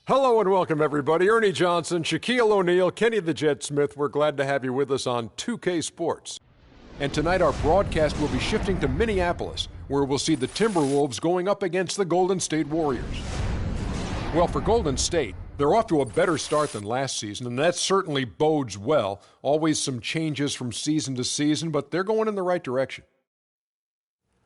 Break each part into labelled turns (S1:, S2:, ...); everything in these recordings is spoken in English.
S1: Hello and welcome, everybody. Ernie Johnson, Shaquille O'Neal, Kenny the Jet Smith. We're glad to have you with us on 2K Sports. And tonight our broadcast will be shifting to Minneapolis, where we'll see the Timberwolves going up against the Golden State Warriors. Well, for Golden State, they're off to a better start than last season, and that certainly bodes well. Always some changes from season to season, but they're going in the right direction.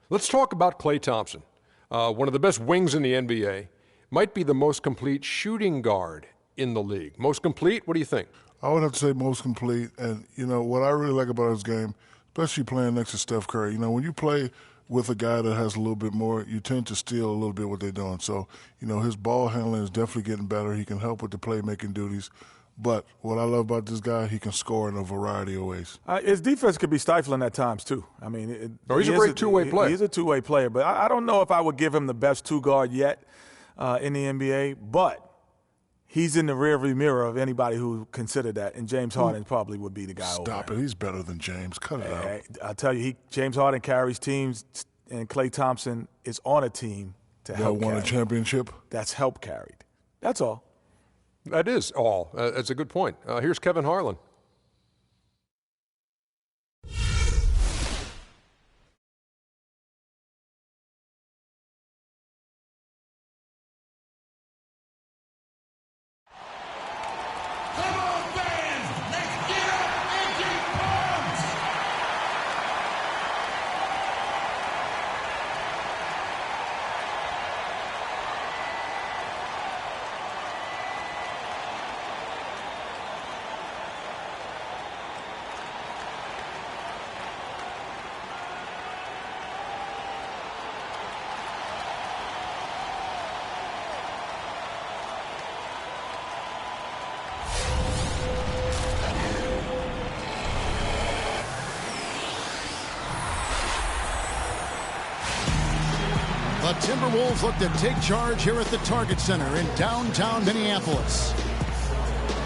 S1: Let's talk about Klay Thompson, one of the best wings in the NBA. Might be the most complete shooting guard in the league. Most complete? What do you think?
S2: I would have to say most complete. And, you know, what I really like about his game, especially playing next to Steph Curry, you know, when you play with a guy that has a little bit more, you tend to steal a little bit what they're doing. So, you know, his ball handling is definitely getting better. He can help with the playmaking duties. But what I love about this guy, he can score in a variety of ways.
S3: His defense could be stifling at times, too. I mean,
S1: he's a great two-way player.
S3: He's a two-way player. But I don't know if I would give him the best two-guard yet. In the NBA, but he's in the rearview mirror of anybody who considered that, and James Harden probably would be the guy.
S2: Stop it. He's better than James. Cut it out.
S3: I'll tell you, James Harden carries teams, and Klay Thompson is on a team to help
S2: won
S3: carry.
S2: a championship?
S3: That's help carried. That's all.
S1: That is all. That's a good point. Here's Kevin Harlan.
S4: The Timberwolves look to take charge here at the Target Center in downtown Minneapolis.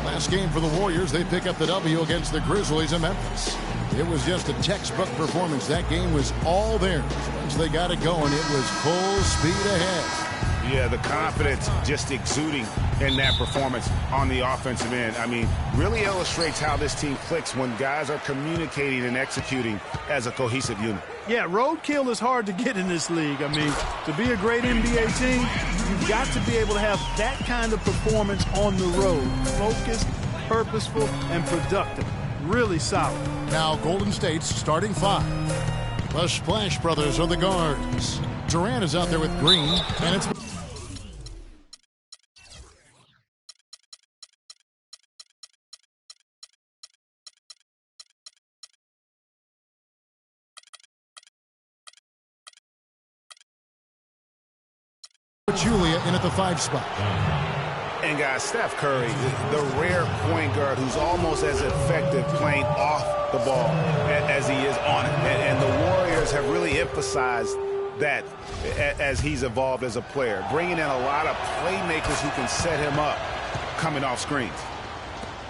S4: Last game for the Warriors, they pick up the W against the Grizzlies in Memphis. It was just a textbook performance. That game was all theirs. Once they got it going, it was full speed ahead.
S5: Yeah, the confidence just exuding in that performance on the offensive end. I mean, really illustrates how this team clicks when guys are communicating and executing as a cohesive unit.
S6: Yeah, roadkill is hard to get in this league. I mean, to be a great NBA team, you've got to be able to have that kind of performance on the road. Focused, purposeful, and productive. Really solid.
S4: Now Golden State's starting five. The Splash Brothers are the guards. Durant is out there with Green, and it's... Julia in at the 5 spot.
S5: And guys, Steph Curry, the rare point guard who's almost as effective playing off the ball as he is on it. And the Warriors have really emphasized that as he's evolved as a player, bringing in a lot of playmakers who can set him up coming off screens.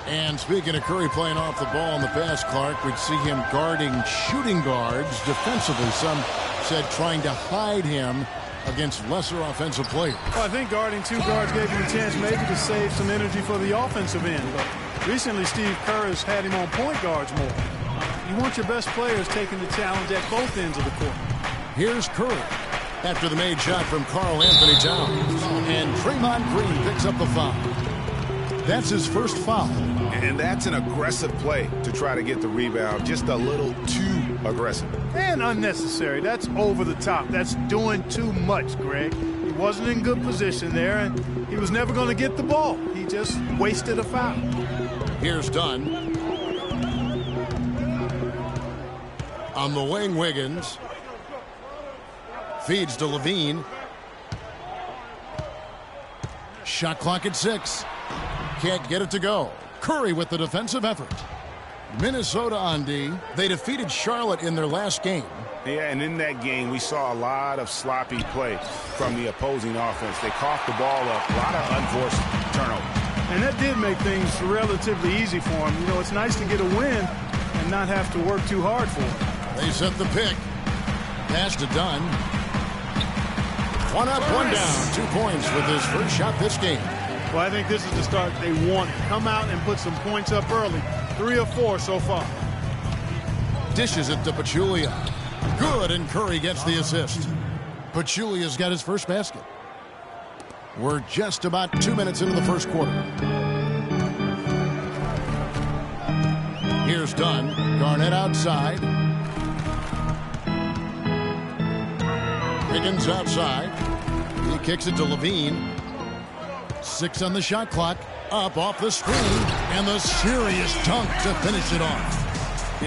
S4: And speaking of Curry playing off the ball in the past, Clark, we'd see him guarding shooting guards defensively. Some said trying to hide him against lesser offensive players.
S6: Well, I think guarding two guards gave him a chance maybe to save some energy for the offensive end. But recently, Steve Kerr has had him on point guards more. You want your best players taking the challenge at both ends of the court.
S4: Here's Curry after the made shot from Karl Anthony Towns. And Draymond Green picks up the foul. That's his first foul.
S5: And that's an aggressive play to try to get the rebound. Just a little too aggressive.
S6: And unnecessary. That's over the top. That's doing too much, Greg. He wasn't in good position there, and he was never going to get the ball. He just wasted a foul.
S4: Here's Dunn. On the wing, Wiggins. Feeds to Levine. Shot clock at 6. Can't get it to go. Curry with the defensive effort. Minnesota on D. They defeated Charlotte in their last game.
S5: Yeah, and in that game, we saw a lot of sloppy play from the opposing offense. They coughed the ball up, a lot of unforced turnovers.
S6: And that did make things relatively easy for them. You know, it's nice to get a win and not have to work too hard for it.
S4: They set the pick. Pass to Dunn. One up, one down. 2 points with his first shot this game.
S6: Well, I think this is the start they wanted. Come out and put some points up early. 3 or 4 so far.
S4: Dishes it to Pachulia. Good, and Curry gets the assist. Pachulia's got his first basket. We're just about 2 minutes into the first quarter. Here's Dunn. Garnett outside. Higgins outside. He kicks it to Levine. 6 on the shot clock. Up off the screen. And the serious dunk to finish it off.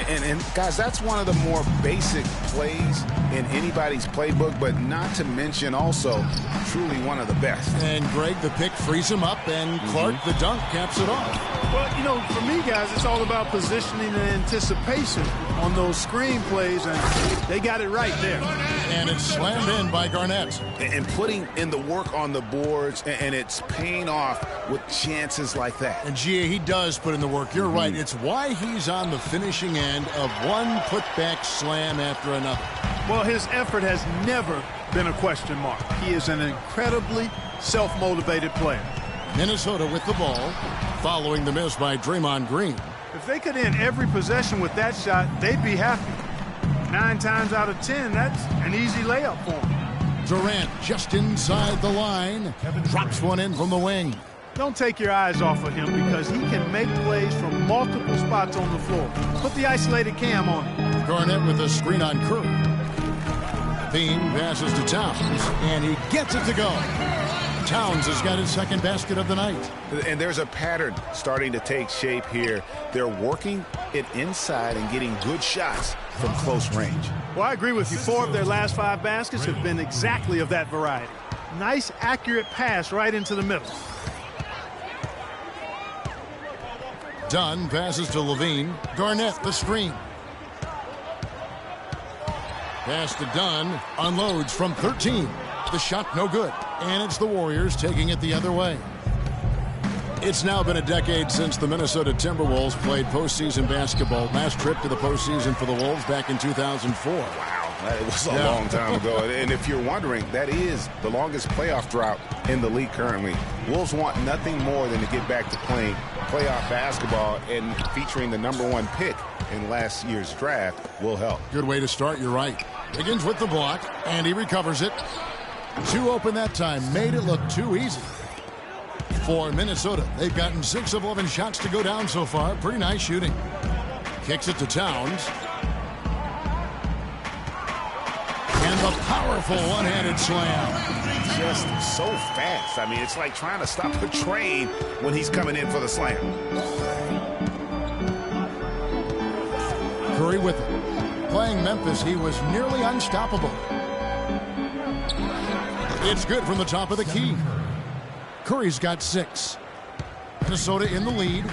S5: And guys, that's one of the more basic plays in anybody's playbook, but not to mention also truly one of the best.
S4: And Greg, the pick frees him up, and Clark, the dunk, caps it off.
S6: Well, you know, for me, guys, it's all about positioning and anticipation on those screen plays, and they got it right there.
S4: And it's slammed in by Garnett.
S5: And putting in the work on the boards, and it's paying off with chances like that.
S4: And, G.A., he does put in the work. You're right. It's why he's on the finishing end of one putback slam after another.
S6: Well, his effort has never been a question mark. He is an incredibly self-motivated player.
S4: Minnesota with the ball, following the miss by Draymond Green.
S6: If they could end every possession with that shot, they'd be happy. 9 times out of 10, that's an easy layup for him.
S4: Durant just inside the line, drops one in from the wing.
S6: Don't take your eyes off of him because he can make plays from multiple spots on the floor. Put the isolated cam on him.
S4: Garnett with a screen on Curry. Levine passes to Towns, and he gets it to go. Towns has got his second basket of the night.
S5: And there's a pattern starting to take shape here. They're working it inside and getting good shots from close range.
S6: Well, I agree with you. 4 of their last 5 baskets have been exactly of that variety. Nice, accurate pass right into the middle.
S4: Dunn passes to Levine. Garnett, the screen. Pass to Dunn. Unloads from 13. The shot no good. And it's the Warriors taking it the other way. It's now been a decade since the Minnesota Timberwolves played postseason basketball. Last trip to the postseason for the Wolves back in 2004.
S5: Wow, that was a long time ago. And if you're wondering, that is the longest playoff drought in the league currently. Wolves want nothing more than to get back to playing playoff basketball, and featuring the #1 pick in last year's draft will help.
S4: Good way to start, you're right. Higgins with the block, and he recovers it. 2 open that time, made it look too easy. For Minnesota, they've gotten 6 of 11 shots to go down so far. Pretty nice shooting. Kicks it to Towns. And the powerful one-handed slam.
S5: Just so fast. I mean, it's like trying to stop a train when he's coming in for the slam.
S4: Curry with it. Playing Memphis, he was nearly unstoppable. It's good from the top of the key. Curry's got 6. Minnesota in the lead.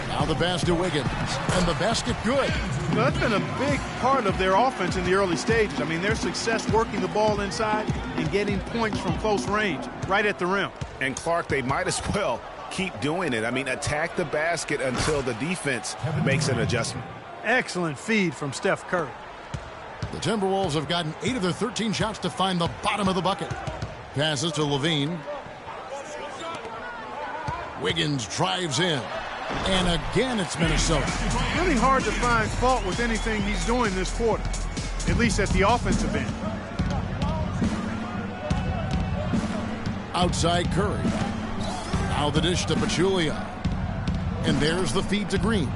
S4: Now the pass to Wiggins. And the basket good.
S6: Well, that's been a big part of their offense in the early stages. I mean, their success working the ball inside and getting points from close range, right at the rim.
S5: And Clark, they might as well keep doing it. I mean, attack the basket until the defense makes an adjustment.
S6: Excellent feed from Steph Curry.
S4: The Timberwolves have gotten 8 of their 13 shots to find the bottom of the bucket. Passes to Levine. Wiggins drives in. And again, it's Minnesota.
S6: Really hard to find fault with anything he's doing this quarter, at least at the offensive end.
S4: Outside Curry. Now the dish to Pachulia. And there's the feed to Green.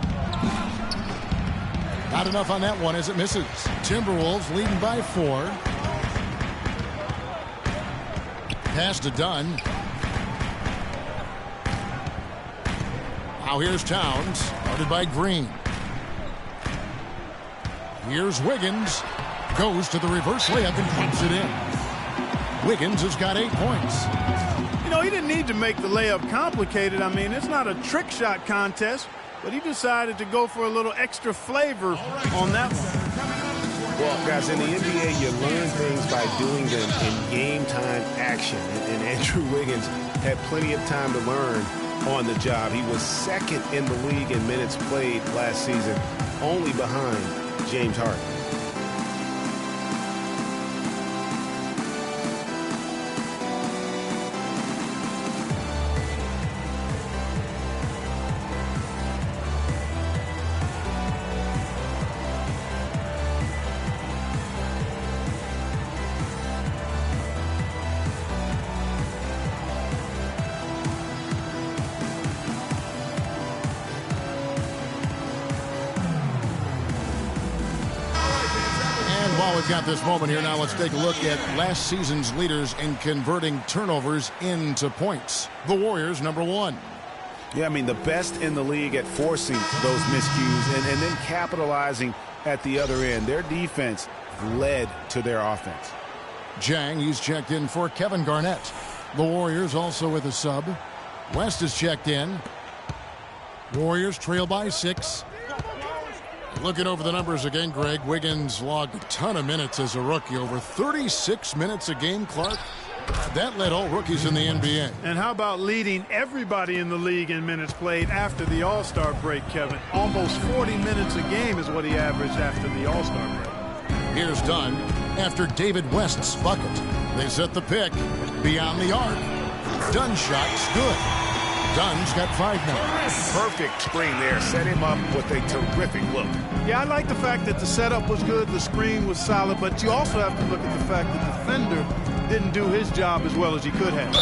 S4: Not enough on that one as it misses. Timberwolves leading by 4. Pass to Dunn. Now here's Towns, guarded by Green. Here's Wiggins. Goes to the reverse layup and drops it in. Wiggins has got 8 points.
S6: You know, he didn't need to make the layup complicated. I mean, it's not a trick shot contest, but he decided to go for a little extra flavor on that one.
S5: Well, guys, in the NBA, you learn things by doing them in game-time action. And Andrew Wiggins had plenty of time to learn on the job. He was second in the league in minutes played last season, only behind James Harden.
S4: we've got this moment here. Now let's take a look at last season's leaders in converting turnovers into points. The Warriors, number 1.
S5: Yeah, I mean, the best in the league at forcing those miscues and then capitalizing at the other end. Their defense led to their offense.
S4: Jang, he's checked in for Kevin Garnett. The Warriors also with a sub. West is checked in. Warriors trail by 6. Looking over the numbers again, Greg, Wiggins logged a ton of minutes as a rookie, over 36 minutes a game, Clark. That led all rookies in the NBA.
S6: And how about leading everybody in the league in minutes played after the All-Star break, Kevin? Almost 40 minutes a game is what he averaged after the All-Star break.
S4: Here's Dunn after David West's bucket. They set the pick beyond the arc. Dunn's shot's good. Dunn's got 5 now.
S5: Perfect screen there. Set him up with a terrific look.
S6: Yeah, I like the fact that the setup was good, the screen was solid, but you also have to look at the fact that the defender didn't do his job as well as he could have.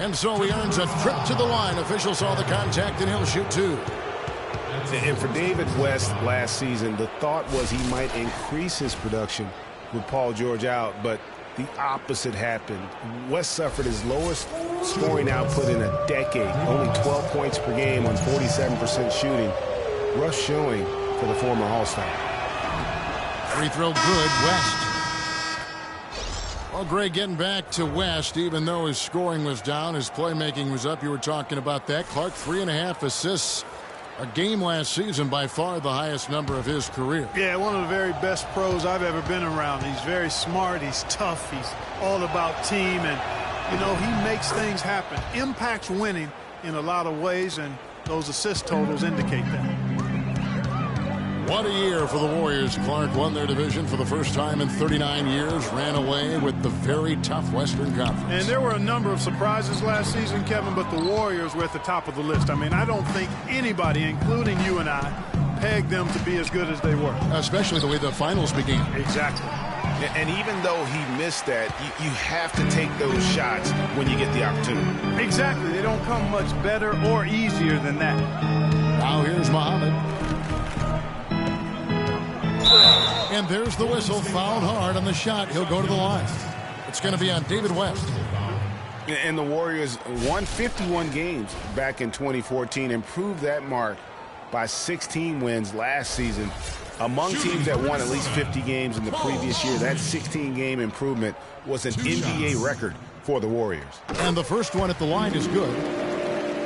S4: And so he earns a trip to the line. Officials saw the contact, and he'll shoot 2.
S5: And for David West last season, the thought was he might increase his production with Paul George out, but the opposite happened. West suffered his lowest scoring output in a decade, only 12 points per game on 47% shooting. Rough showing for the former All-Star.
S4: Free throw good, West. Well, Greg, getting back to West, even though his scoring was down, his playmaking was up. You were talking about that. Clark, 3.5 assists a game last season, by far the highest number of his career.
S6: Yeah, one of the very best pros I've ever been around. He's very smart. He's tough. He's all about team. And, you know, he makes things happen. Impacts winning in a lot of ways, and those assist totals indicate that.
S4: What a year for the Warriors. Clark won their division for the first time in 39 years, ran away with the very tough Western Conference.
S6: And there were a number of surprises last season, Kevin, but the Warriors were at the top of the list. I mean, I don't think anybody, including you and I, pegged them to be as good as they were.
S4: Especially the way the finals began.
S6: Exactly.
S5: And even though he missed that, you have to take those shots when you get the opportunity.
S6: Exactly. They don't come much better or easier than that.
S4: Now here's Muhammad. And there's the whistle. Fouled hard on the shot. He'll go to the line. It's going to be on David West.
S5: And the Warriors won 51 games back in 2014, improved that mark by 16 wins last season. Among teams that won at least 50 games in the previous year, that 16-game improvement was an NBA record for the Warriors.
S4: And the first one at the line is good.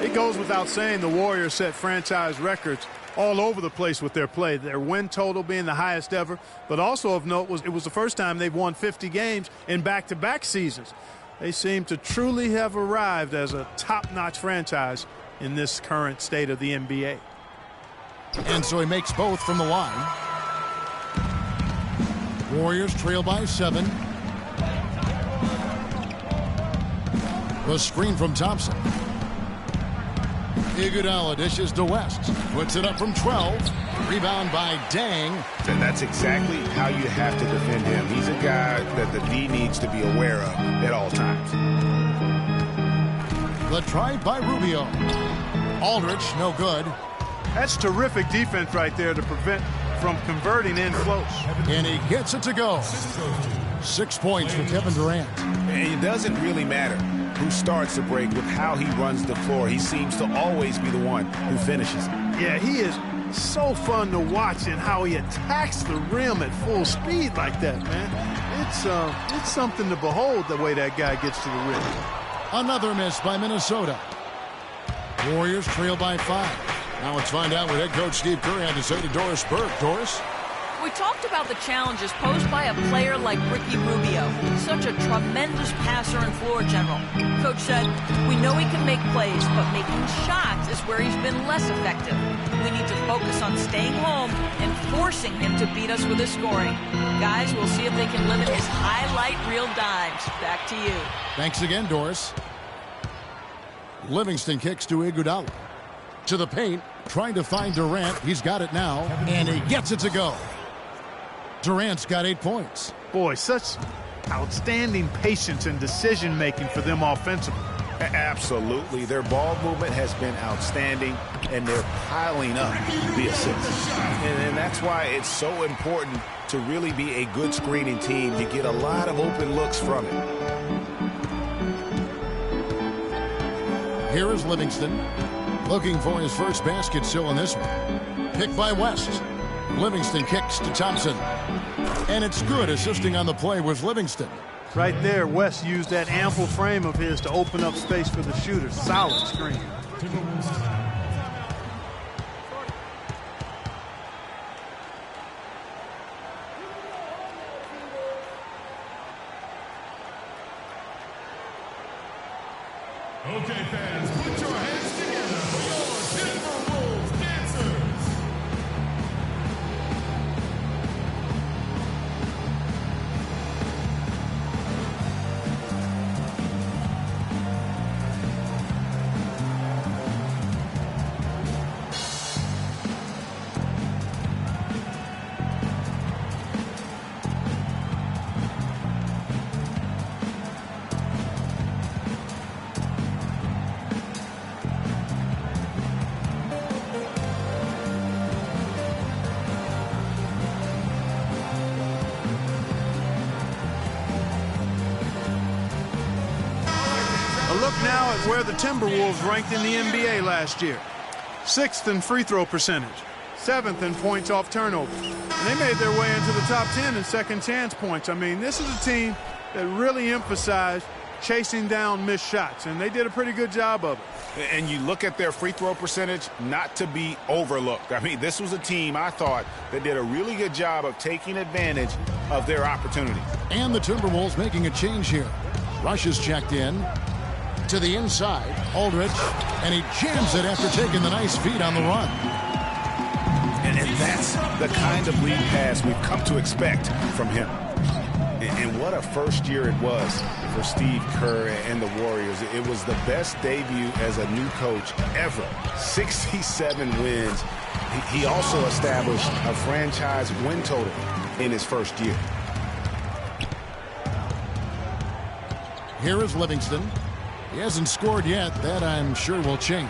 S6: It goes without saying the Warriors set franchise records all over the place with their play. Their win total being the highest ever, but also of note was it was the first time they've won 50 games in back-to-back seasons. They seem to truly have arrived as a top-notch franchise in this current state of the NBA.
S4: And so he makes both from the line. Warriors trail by 7. The screen from Thompson. Iguodala dishes to West. Puts it up from 12. Rebound by Dang.
S5: And that's exactly how you have to defend him. He's a guy that the D needs to be aware of at all times.
S4: The try by Rubio. Aldridge, no good.
S6: That's terrific defense right there to prevent from converting in close.
S4: And he gets it to go. 6 points for Kevin Durant.
S5: And it doesn't really matter who starts the break with how he runs the floor. He seems to always be the one who finishes.
S6: Yeah, he is so fun to watch in how he attacks the rim at full speed like that, man. It's something to behold the way that guy gets to the rim.
S4: Another miss by Minnesota. Warriors trail by 5. Now let's find out what head coach Steve Kerr had to say to Doris Burke. Doris?
S7: We talked about the challenges posed by a player like Ricky Rubio, such a tremendous passer and floor general. Coach said, we know he can make plays, but making shots is where he's been less effective. We need to focus on staying home and forcing him to beat us with his scoring. Guys, we'll see if they can limit his highlight reel dimes. Back to you.
S4: Thanks again, Doris. Livingston kicks to Iguodala. To the paint, trying to find Durant. He's got it now, and he gets it to go. Durant's got 8 points.
S6: Boy, such outstanding patience and decision-making for them offensively.
S5: Absolutely. Their ball movement has been outstanding. and they're piling up the assists. And that's why it's so important to really be a good screening team. You get a lot of open looks from it.
S4: Here is Livingston looking for his first basket still in this one. Picked by West. Livingston kicks to Thompson. And it's good. Assisting on the play was Livingston.
S6: Right there, West used that ample frame of his to open up space for the shooter. Solid screen.
S8: Okay, fans, put your hands together for your Timberwolves dancers.
S6: Now at where the Timberwolves ranked in the NBA last year. 6th in free throw percentage, 7th in points off turnover. And they made their way into the top 10 in second chance points. I mean, this is a team that really emphasized chasing down missed shots, and they did a pretty good job of it.
S5: And you look at their free throw percentage, not to be overlooked. I mean, this was a team, I thought, that did a really good job of taking advantage of their opportunity.
S4: And the Timberwolves making a change here. Rush is checked in. To the inside, Aldridge, and he jams it after taking the nice feed on the run.
S5: And that's the kind of lead pass we've come to expect from him. And what a first year it was for Steve Kerr and the Warriors. It was the best debut as a new coach ever. 67 wins. He also established a franchise win total in his first year.
S4: Here is Livingston. He hasn't scored yet. That, I'm sure, will change.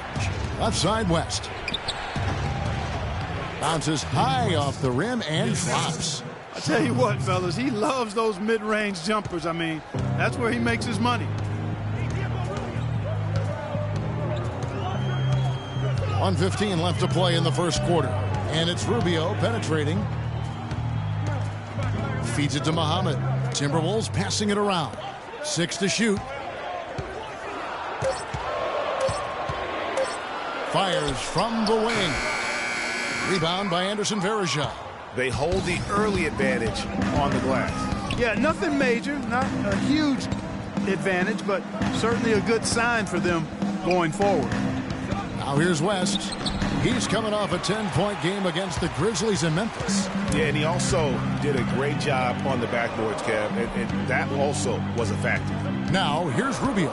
S4: Left side, West. Bounces high off the rim and drops.
S6: I tell you what, fellas, he loves those mid-range jumpers. I mean, that's where he makes his money.
S4: 1:15 left to play in the first quarter. And it's Rubio penetrating. Feeds it to Muhammad. Timberwolves passing it around. 6 to shoot. Fires from the wing. Rebound by Anderson Varejao.
S5: They hold the early advantage on the glass.
S6: Yeah, nothing major, not a huge advantage, but certainly a good sign for them going forward.
S4: Now here's West. He's coming off a 10-point game against the Grizzlies in Memphis.
S5: Yeah, and he also did a great job on the backboards, Kev, and that also was a factor.
S4: Now here's Rubio,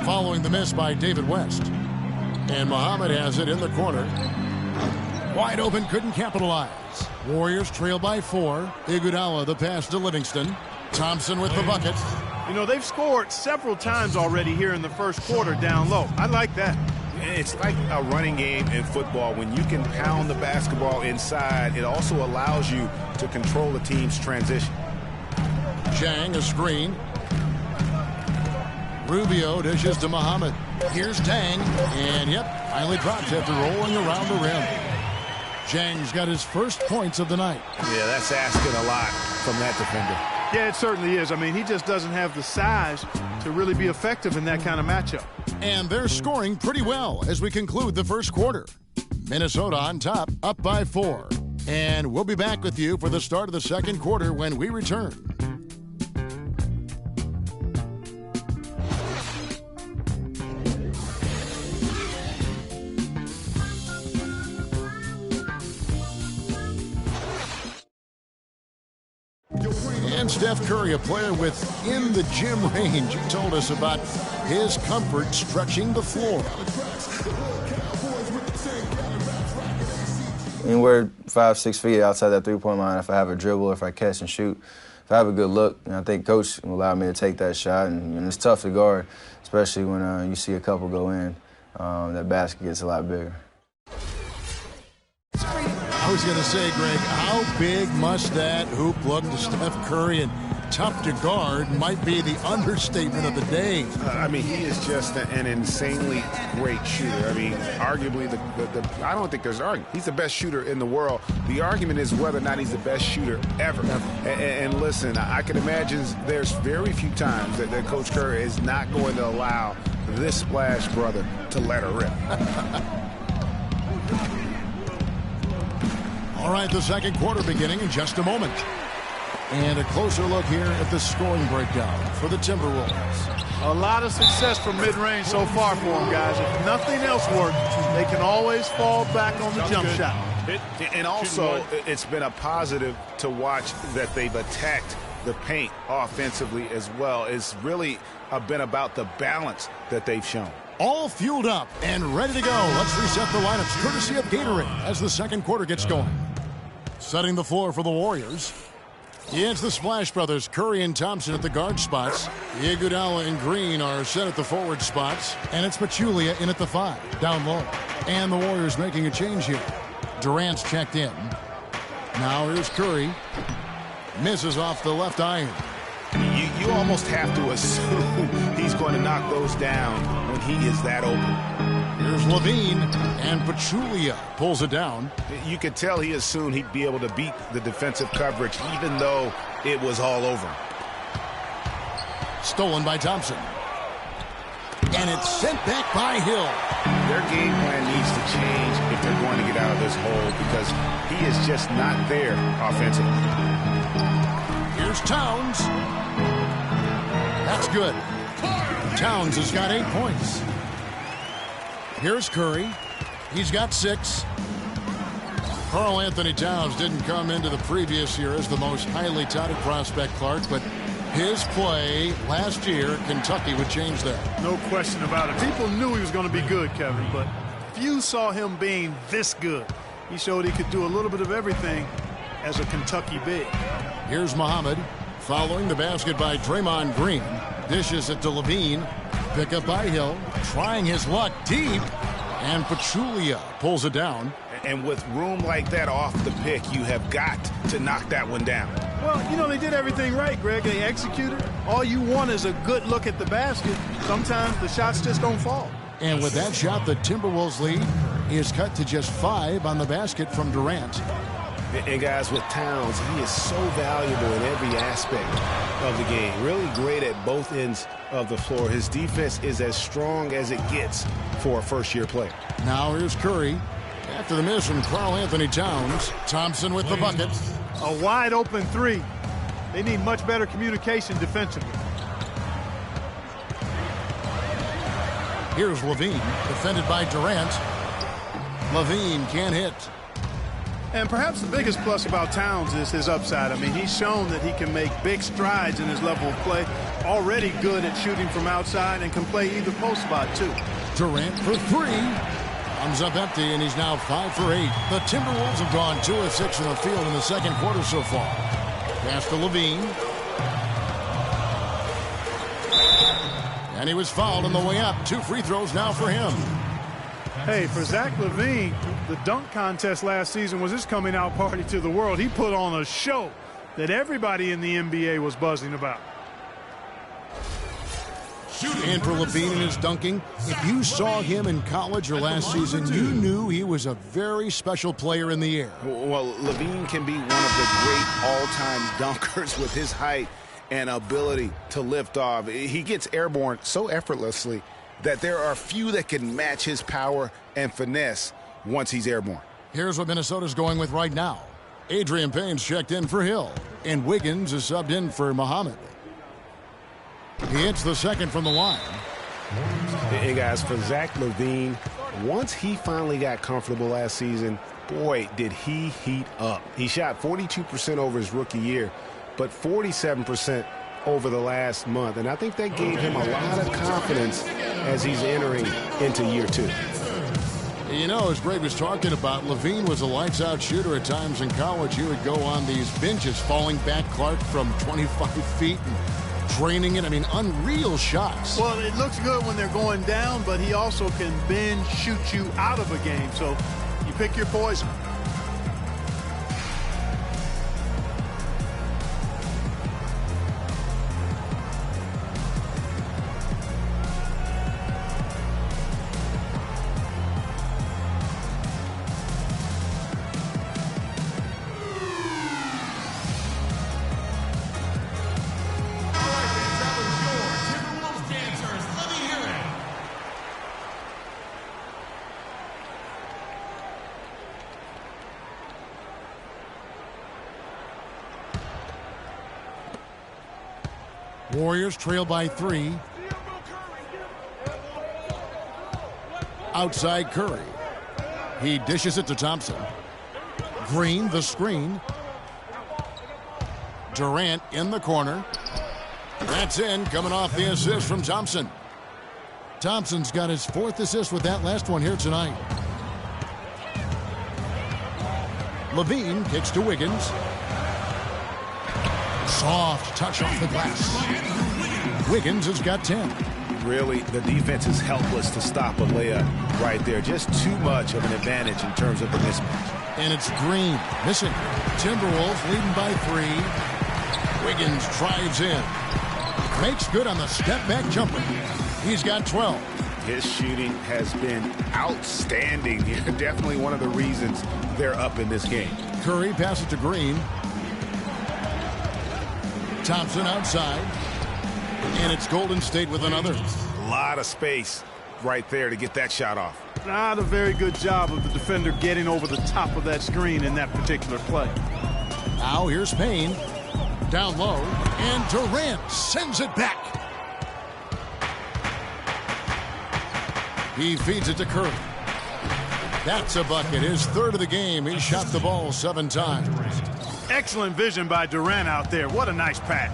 S4: following the miss by David West. And Muhammad has it in the corner. Wide open, couldn't capitalize. Warriors trail by 4. Iguodala the pass to Livingston. Thompson with the bucket.
S6: You know, they've scored several times already here in the first quarter down low. I like that.
S5: It's like a running game in football. When you can pound the basketball inside, it also allows you to control a team's transition.
S4: Zhang, a screen. Rubio dishes to Muhammad. Here's Tang, and yep, finally drops after rolling around the rim. Zhang's got his first points of the night.
S5: Yeah, that's asking a lot from that defender.
S6: Yeah, it certainly is. I mean, he just doesn't have the size to really be effective in that kind of matchup.
S4: And they're scoring pretty well as we conclude the first quarter. Minnesota on top, up by 4. And we'll be back with you for the start of the second quarter when we return. And Steph Curry, a player within the gym range, he told us about his comfort stretching the floor.
S9: Anywhere 5-6 feet outside that three-point line, if I have a dribble, if I catch and shoot, if I have a good look, I think Coach will allow me to take that shot. And it's tough to guard, especially when you see a couple go in. That basket gets a lot bigger.
S4: I was going to say, Greg, how big must that hoop look to Steph Curry? And tough to guard might be the understatement of the day.
S5: I mean, he is just an insanely great shooter. I mean, arguably, I don't think there's an argument. He's the best shooter in the world. The argument is whether or not he's the best shooter ever. And listen, I can imagine there's very few times that Coach Curry is not going to allow this Splash brother to let her rip.
S4: All right, the second quarter beginning in just a moment. And a closer look here at the scoring breakdown for the Timberwolves.
S6: A lot of success from mid-range so far for them, guys. If nothing else works, they can always fall back on the jump shot.
S5: And also, it's been a positive to watch that they've attacked the paint offensively as well. It's really been about the balance that they've shown.
S4: All fueled up and ready to go. Let's reset the lineups courtesy of Gatorade as the second quarter gets going. Setting the floor for the Warriors. It's the Splash Brothers, Curry and Thompson at the guard spots. Iguodala and Green are set at the forward spots. And it's Pachulia in at the 5, down low. And the Warriors making a change here. Durant's checked in. Now here's Curry. Misses off the left iron.
S5: You almost have to assume he's going to knock those down when he is that open.
S4: Here's Levine, and Pachulia pulls it down.
S5: You could tell he assumed he'd be able to beat the defensive coverage, even though it was all over him.
S4: Stolen by Thompson. And it's sent back by Hill.
S5: Their game plan needs to change if they're going to get out of this hole, because he is just not there offensively.
S4: Here's Towns. That's good. Towns has got 8 points. Here's Curry. He's got 6. Karl Anthony Towns didn't come into the previous year as the most highly touted prospect, Clark, but his play last year at Kentucky would change that.
S6: No question about it. People knew he was going to be good, Kevin, but few saw him being this good. He showed he could do a little bit of everything as a Kentucky big.
S4: Here's Muhammad following the basket by Draymond Green. Dishes it to Levine. Pick up by Hill. Trying his luck deep. And Pachulia pulls it down.
S5: And with room like that off the pick, you have got to knock that one down.
S6: Well, you know, they did everything right, Greg. They executed. All you want is a good look at the basket. Sometimes the shots just don't fall.
S4: And with that shot, the Timberwolves lead is cut to just 5 on the basket from Durant.
S5: And guys, with Towns, he is so valuable in every aspect of the game. Really great at both ends of the floor. His defense is as strong as it gets for a first-year player.
S4: Now here's Curry. After the miss from Karl Anthony Towns, Thompson with the bucket.
S6: A wide-open 3. They need much better communication defensively.
S4: Here's Levine, defended by Durant. Levine can't hit.
S6: And perhaps the biggest plus about Towns is his upside. I mean, he's shown that he can make big strides in his level of play. Already good at shooting from outside and can play either post spot, too.
S4: Durant for 3. Comes up empty, and he's now 5 for 8. The Timberwolves have gone 2 of 6 in the field in the second quarter so far. Pass to Levine. And he was fouled on the way up. 2 free throws now for him.
S6: Hey, for Zach LaVine, the dunk contest last season was his coming out party to the world. He put on a show that everybody in the NBA was buzzing about.
S4: And for LaVine in his dunking, if you saw him in college or last season, you knew he was a very special player in the air.
S5: Well, LaVine can be one of the great all-time dunkers with his height and ability to lift off. He gets airborne so effortlessly that there are few that can match his power and finesse once he's airborne.
S4: Here's what Minnesota's going with right now. Adrian Payne's checked in for Hill, and Wiggins is subbed in for Muhammad. He hits the second from the line.
S5: Hey, guys, for Zach LaVine, once he finally got comfortable last season, boy, did he heat up. He shot 42% over his rookie year, but 47% over the last month. And I think that gave him a lot of confidence as he's entering into year 2.
S4: You know, as Greg was talking about, LaVine was a lights-out shooter at times in college. He would go on these benches, falling back, Clark, from 25 feet and draining it. I mean, unreal shots.
S6: Well, it looks good when they're going down, but he also can bend, shoot you out of a game. So you pick your poison.
S4: Warriors trail by 3. Outside Curry. He dishes it to Thompson. Green, the screen. Durant in the corner. That's in, coming off the assist from Thompson. Thompson's got his 4th assist with that last one here tonight. Levine kicks to Wiggins. Soft touch off the glass. Wiggins has got 10.
S5: Really, the defense is helpless to stop a layup right there. Just too much of an advantage in terms of the mismatch.
S4: And it's Green missing. Timberwolves leading by 3. Wiggins drives in. Makes good on the step-back jumper. He's got 12.
S5: His shooting has been outstanding. Definitely one of the reasons they're up in this game.
S4: Curry passes to Green. Thompson outside. And it's Golden State with another.
S5: A lot of space right there to get that shot off.
S6: Not a very good job of the defender getting over the top of that screen in that particular play.
S4: Now here's Payne. Down low. And Durant sends it back. He feeds it to Curry. That's a bucket. His 3rd of the game. He shot the ball 7 times.
S6: Excellent vision by Durant out there. What a nice pass.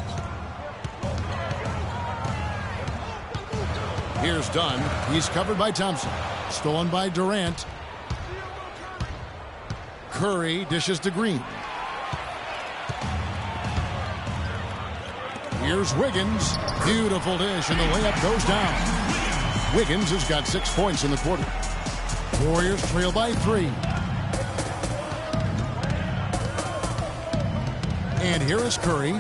S4: Here's Dunn. He's covered by Thompson. Stolen by Durant. Curry dishes to Green. Here's Wiggins. Beautiful dish, and the layup goes down. Wiggins has got 6 points in the quarter. Warriors trail by 3. And here is Curry.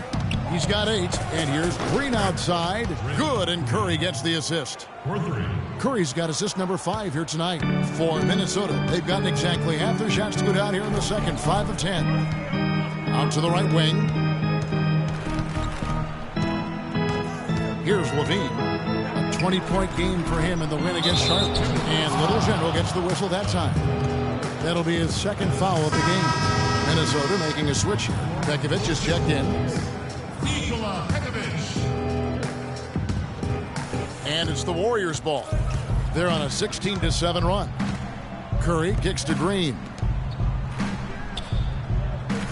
S4: He's got 8. And here's Green outside. Good, and Curry gets the assist. Curry's got assist number 5 here tonight for Minnesota. They've gotten exactly half their shots to go down here in the second. 5 of 10. Out to the right wing. Here's Levine. A 20-point game for him in the win against Charlotte. And Little General gets the whistle that time. That'll be his 2nd foul of the game. Minnesota making a switch here. Pekovic is checked in. And it's the Warriors' ball. They're on a 16-7 run. Curry kicks to Green.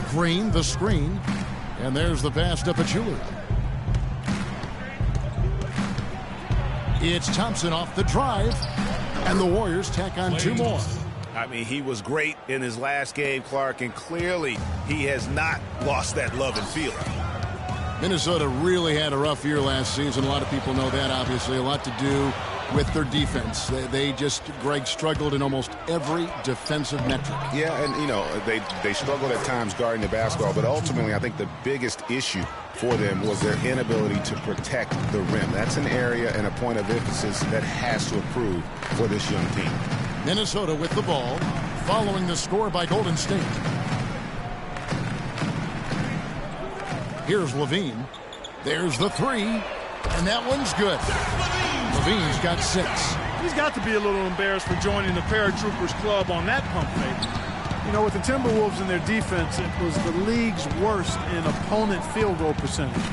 S4: Green, the screen. And there's the pass to Pachulia. It's Thompson off the drive. And the Warriors tack on 2 more.
S5: I mean, he was great in his last game, Clark, and clearly he has not lost that love and feeling.
S4: Minnesota really had a rough year last season. A lot of people know that, obviously. A lot to do with their defense. They just, Greg, struggled in almost every defensive metric.
S5: Yeah, and, you know, they struggled at times guarding the basketball, but ultimately I think the biggest issue for them was their inability to protect the rim. That's an area and a point of emphasis that has to improve for this young team.
S4: Minnesota with the ball, following the score by Golden State. Here's Levine. There's the 3, and that one's good. Levine's got 6.
S6: He's got to be a little embarrassed for joining the Paratroopers club on that pump fake. You know, with the Timberwolves and their defense, it was the league's worst in opponent field goal percentage.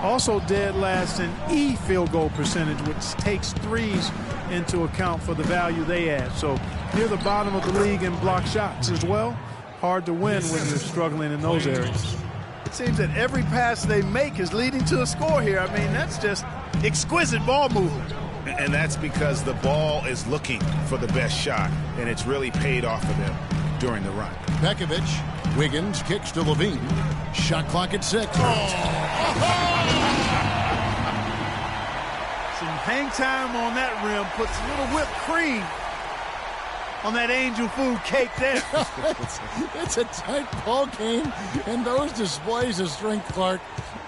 S6: Also dead last in field goal percentage, which takes threes into account for the value they add. So near the bottom of the league in block shots as well. Hard to win when you're struggling in those areas. It seems that every pass they make is leading to a score here. I mean, that's just exquisite ball movement.
S5: And that's because the ball is looking for the best shot, and it's really paid off for them during the run.
S4: Pekovic, Wiggins kicks to Levine. Shot clock at 6.
S6: Some hang time on that rim puts a little whipped cream on that angel food cake there.
S4: It's a tight ball game, and those displays of strength, Clark,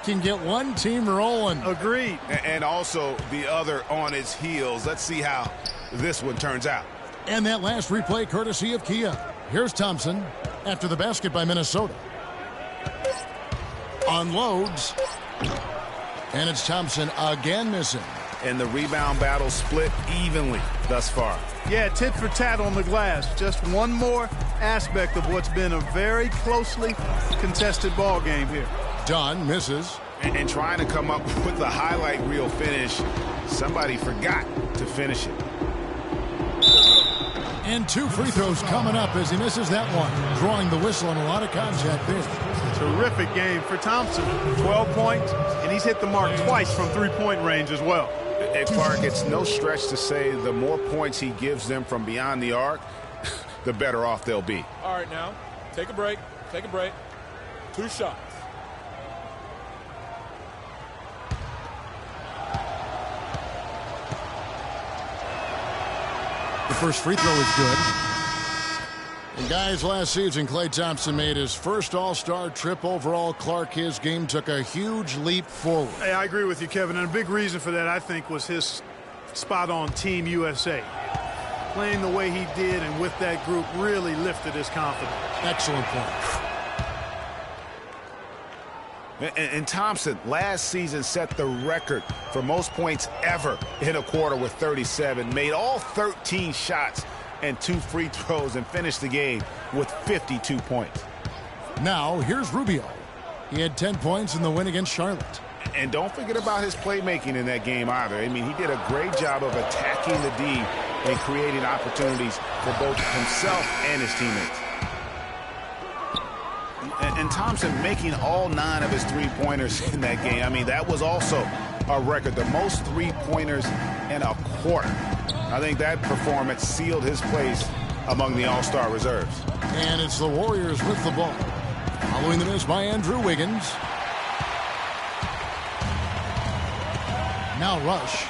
S4: can get one team rolling.
S6: Agreed.
S5: And also the other on its heels. Let's see how this one turns out.
S4: And that last replay courtesy of Kia. Here's Thompson after the basket by Minnesota. Unloads. And it's Thompson again missing.
S5: And the rebound battle split evenly thus far.
S6: Yeah, tit for tat on the glass. Just one more aspect of what's been a very closely contested ball game here.
S4: Dunn misses.
S5: And trying to come up with the highlight reel finish, somebody forgot to finish it.
S4: And 2 free throws coming up as he misses that one. Drawing the whistle and a lot of contact there.
S6: Terrific game for Thompson. 12 points, and he's hit the mark twice from three-point range as well.
S5: And Clark, it's no stretch to say the more points he gives them from beyond the arc, the better off they'll be.
S10: All right, now, take a break. Take a break. 2 shots.
S4: The first free throw is good. And guys, last season, Klay Thompson made his first All-Star trip overall. Clark, his game took a huge leap forward.
S6: Hey, I agree with you, Kevin. And a big reason for that, I think, was his spot on Team USA. Playing the way he did and with that group really lifted his confidence.
S4: Excellent point.
S5: And Thompson last season set the record for most points ever in a quarter with 37. Made all 13 shots and 2 free throws and finished the game with 52 points.
S4: Now here's Rubio. He had 10 points in the win against Charlotte.
S5: And don't forget about his playmaking in that game either. I mean, he did a great job of attacking the D and creating opportunities for both himself and his teammates. And Thompson making all 9 of his three-pointers in that game. I mean, that was also a record, the most three-pointers in a quarter. I think that performance sealed his place among the All-Star reserves.
S4: And it's the Warriors with the ball. Following the miss by Andrew Wiggins. Now Rush.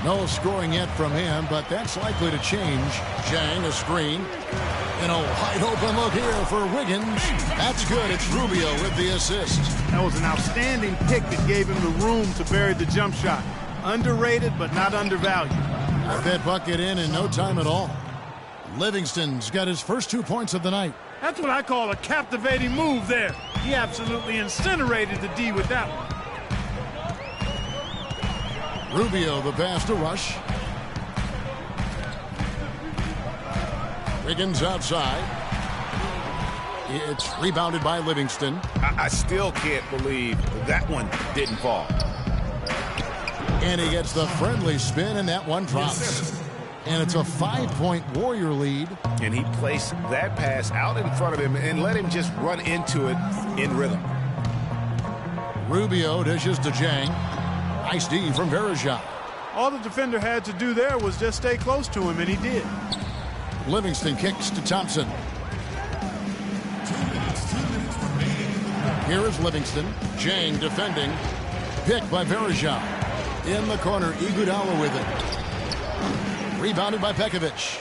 S4: No scoring yet from him, but that's likely to change. Zhang, a screen. And a wide open look here for Wiggins. That's good. It's Rubio with the assist.
S6: That was an outstanding pick that gave him the room to bury the jump shot. Underrated, but not undervalued.
S4: Got that bucket in no time at all. Livingston's got his first 2 points of the night.
S6: That's what I call a captivating move there. He absolutely incinerated the D with that one.
S4: Rubio, the pass to Rush. Wiggins outside. It's rebounded by Livingston.
S5: I still can't believe that one didn't fall.
S4: And he gets the friendly spin, and that one drops. And it's a 5-point Warrior lead.
S5: And he placed that pass out in front of him and let him just run into it in rhythm.
S4: Rubio dishes to Zhang. Nice D from Verejao.
S6: All the defender had to do there was just stay close to him, and he did.
S4: Livingston kicks to Thompson. Here is Livingston. Zhang defending. Picked by Verejao. In the corner, Iguodala with it. Rebounded by Pekovic.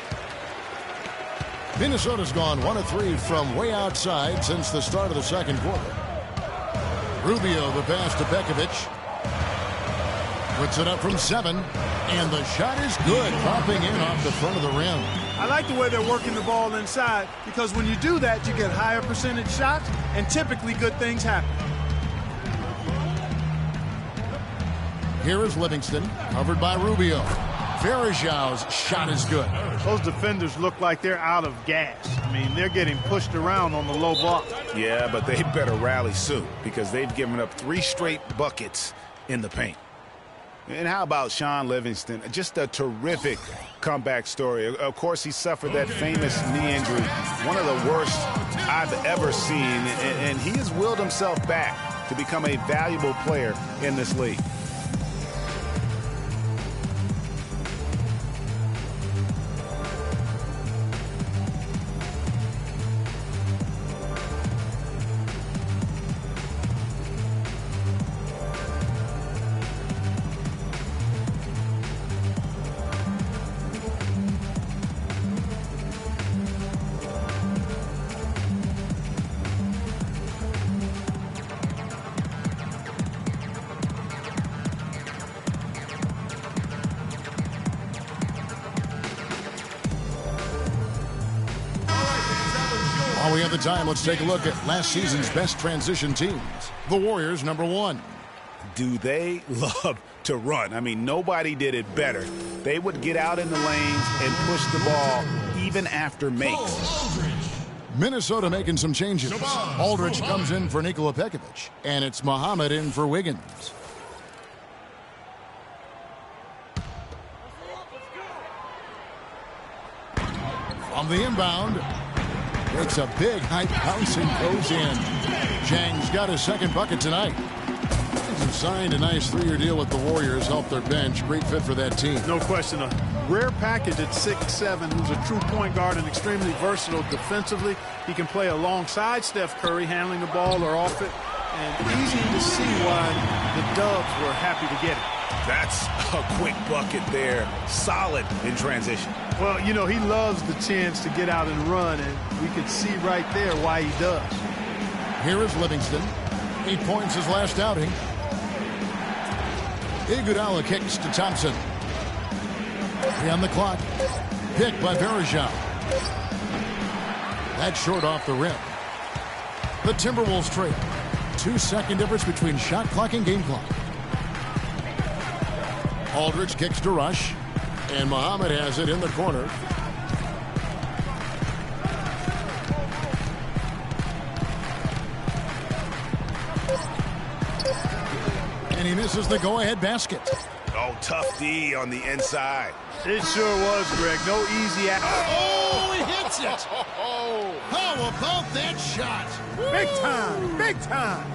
S4: Minnesota's gone 1 of 3 from way outside since the start of the second quarter. Rubio, the pass to Pekovic. Puts it up from 7. And the shot is good, popping in off the front of the rim.
S6: I like the way they're working the ball inside, because when you do that, you get higher percentage shots, and typically good things happen.
S4: Here is Livingston, covered by Rubio. Verejao's shot is good.
S6: Those defenders look like they're out of gas. I mean, they're getting pushed around on the low block.
S5: Yeah, but they better rally soon, because they've given up 3 straight buckets in the paint. And how about Sean Livingston? Just a terrific comeback story. Of course, he suffered that famous knee injury, one of the worst I've ever seen. And he has willed himself back to become a valuable player in this league.
S4: While we have the time, let's take a look at last season's best transition teams. The Warriors, number 1.
S5: Do they love to run? I mean, nobody did it better. They would get out in the lanes and push the ball even after makes.
S4: Minnesota making some changes. Aldridge comes in for Nikola Pekovic, and it's Muhammad in for Wiggins. On the inbound, it's a big height bounce and goes in. Chang's got his second bucket tonight. He's signed a nice 3-year deal with the Warriors, helped their bench. Great fit for that team.
S6: No question. A rare package at 6'7", who's a true point guard and extremely versatile defensively. He can play alongside Steph Curry, handling the ball or off it. And easy to see why the Dubs were happy to get it.
S5: That's a quick bucket there. Solid in transition.
S6: Well, you know, he loves the chance to get out and run, and we can see right there why he does.
S4: Here is Livingston. 8 points his last outing. Iguodala kicks to Thompson. 3 on the clock. Picked by Bergeron. That's short off the rim. The Timberwolves trail. 2-second difference between shot clock and game clock. Aldridge kicks to Rush. And Muhammad has it in the corner. And he misses the go-ahead basket.
S5: Oh, tough D on the inside.
S6: It sure was, Greg. No easy act.
S4: Oh, he hits it. How about that shot?
S6: Big time. Big time.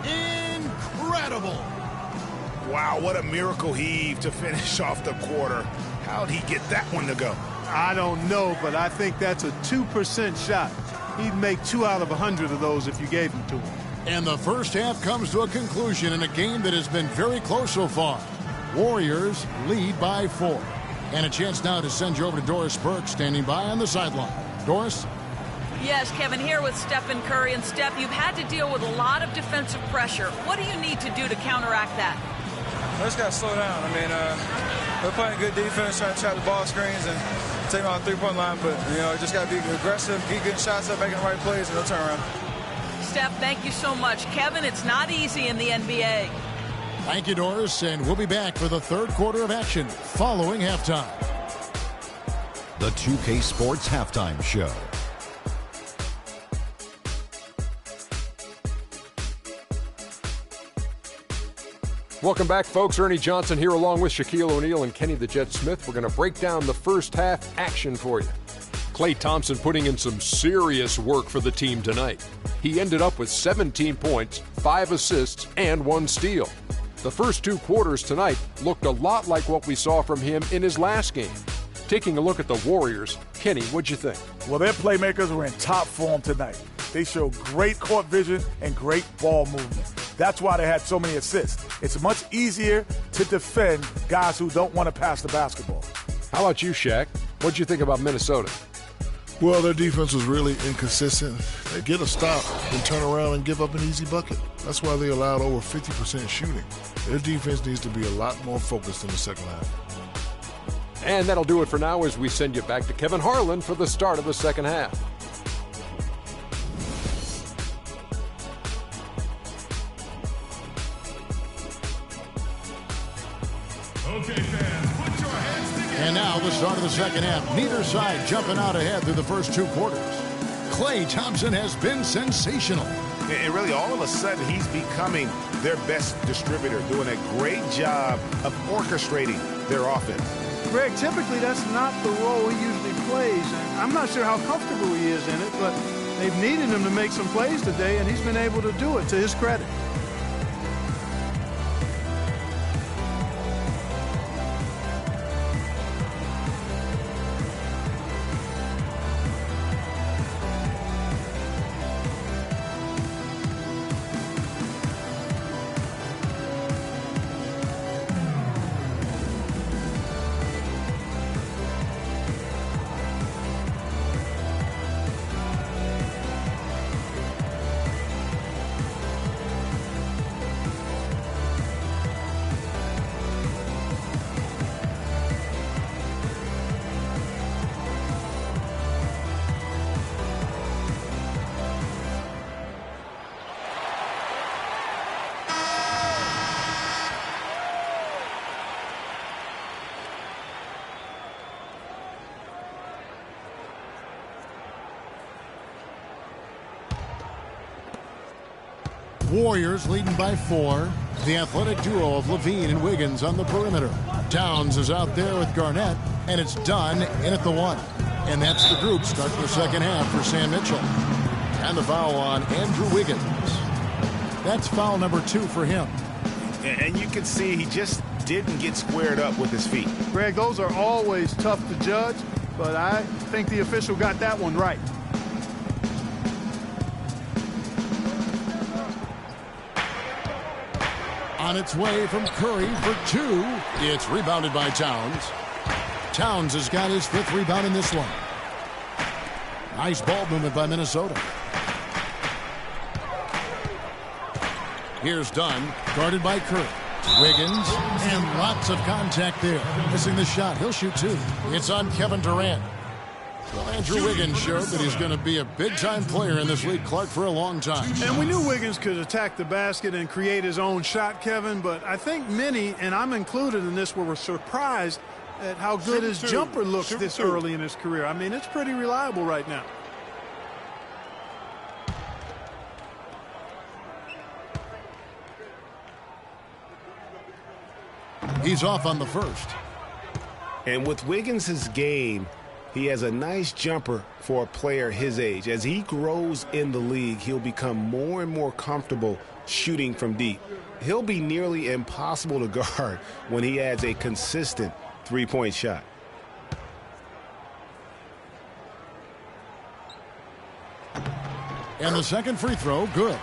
S4: Incredible.
S5: Wow, what a miracle heave to finish off the quarter. How'd he get that one to go?
S6: I don't know, but I think that's a 2% shot. He'd make 2 out of 100 of those if you gave them to him.
S4: And the first half comes to a conclusion in a game that has been very close so far. Warriors lead by 4. And a chance now to send you over to Doris Burke, standing by on the sideline. Doris?
S7: Yes, Kevin, here with Stephen Curry. And Steph, you've had to deal with a lot of defensive pressure. What do you need to do to counteract that?
S11: I just got to slow down. I mean, we're playing good defense, trying to trap the ball screens and take them on the three-point line. But, you know, just got to be aggressive, keep getting shots up, making the right plays, and no turnaround.
S7: Steph, thank you so much. Kevin, it's not easy in the NBA.
S4: Thank you, Doris, and we'll be back for the third quarter of action following halftime.
S12: The 2K Sports Halftime Show.
S1: Welcome back, folks. Ernie Johnson here along with Shaquille O'Neal and Kenny the Jet Smith. We're going to break down the first half action for you. Klay Thompson putting in some serious work for the team tonight. He ended up with 17 points, 5 assists, and 1 steal. The first 2 quarters tonight looked a lot like what we saw from him in his last game. Taking a look at the Warriors, Kenny, what'd you think?
S3: Well, their playmakers were in top form tonight. They showed great court vision and great ball movement. That's why they had so many assists. It's much easier to defend guys who don't want to pass the basketball.
S1: How about you, Shaq? What'd you think about Minnesota?
S2: Well, their defense was really inconsistent. They get a stop and turn around and give up an easy bucket. That's why they allowed over 50% shooting. Their defense needs to be a lot more focused in the second half.
S1: And that'll do it for now as we send you back to Kevin Harlan for the start of the second half.
S8: Okay, fans, put your hands together.
S4: And now the start of the second half. Neither side jumping out ahead through the first 2 quarters. Klay Thompson has been sensational.
S5: And really, all of a sudden, he's becoming their best distributor, doing a great job of orchestrating their offense.
S6: Greg, typically that's not the role he usually plays, and I'm not sure how comfortable he is in it, but they've needed him to make some plays today, and he's been able to do it, to his credit.
S4: Warriors leading by 4. The athletic duo of Levine and Wiggins on the perimeter. Towns is out there with Garnett, and it's done in at the 1. And that's the group starting the second half for Sam Mitchell. And the foul on Andrew Wiggins. That's foul number 2 for him.
S5: And you can see he just didn't get squared up with his feet.
S6: Greg, those are always tough to judge, but I think the official got that one right.
S4: On its way from Curry for 2. It's rebounded by Towns. Towns has got his 5th rebound in this one. Nice ball movement by Minnesota. Here's Dunn, guarded by Curry. Wiggins, and lots of contact there. Missing the shot. He'll shoot 2. It's on Kevin Durant. Well, Andrew Wiggins showed that he's going to be a big-time player in this league, Clark, for a long time.
S6: And we knew Wiggins could attack the basket and create his own shot, Kevin, but I think many, and I'm included in this, were surprised at how good his jumper looks this early in his career. I mean, it's pretty reliable right now.
S4: He's off on the first.
S5: And with Wiggins' game, he has a nice jumper for a player his age. As he grows in the league, he'll become more and more comfortable shooting from deep. He'll be nearly impossible to guard when he adds a consistent three-point shot.
S4: And the second free throw, good.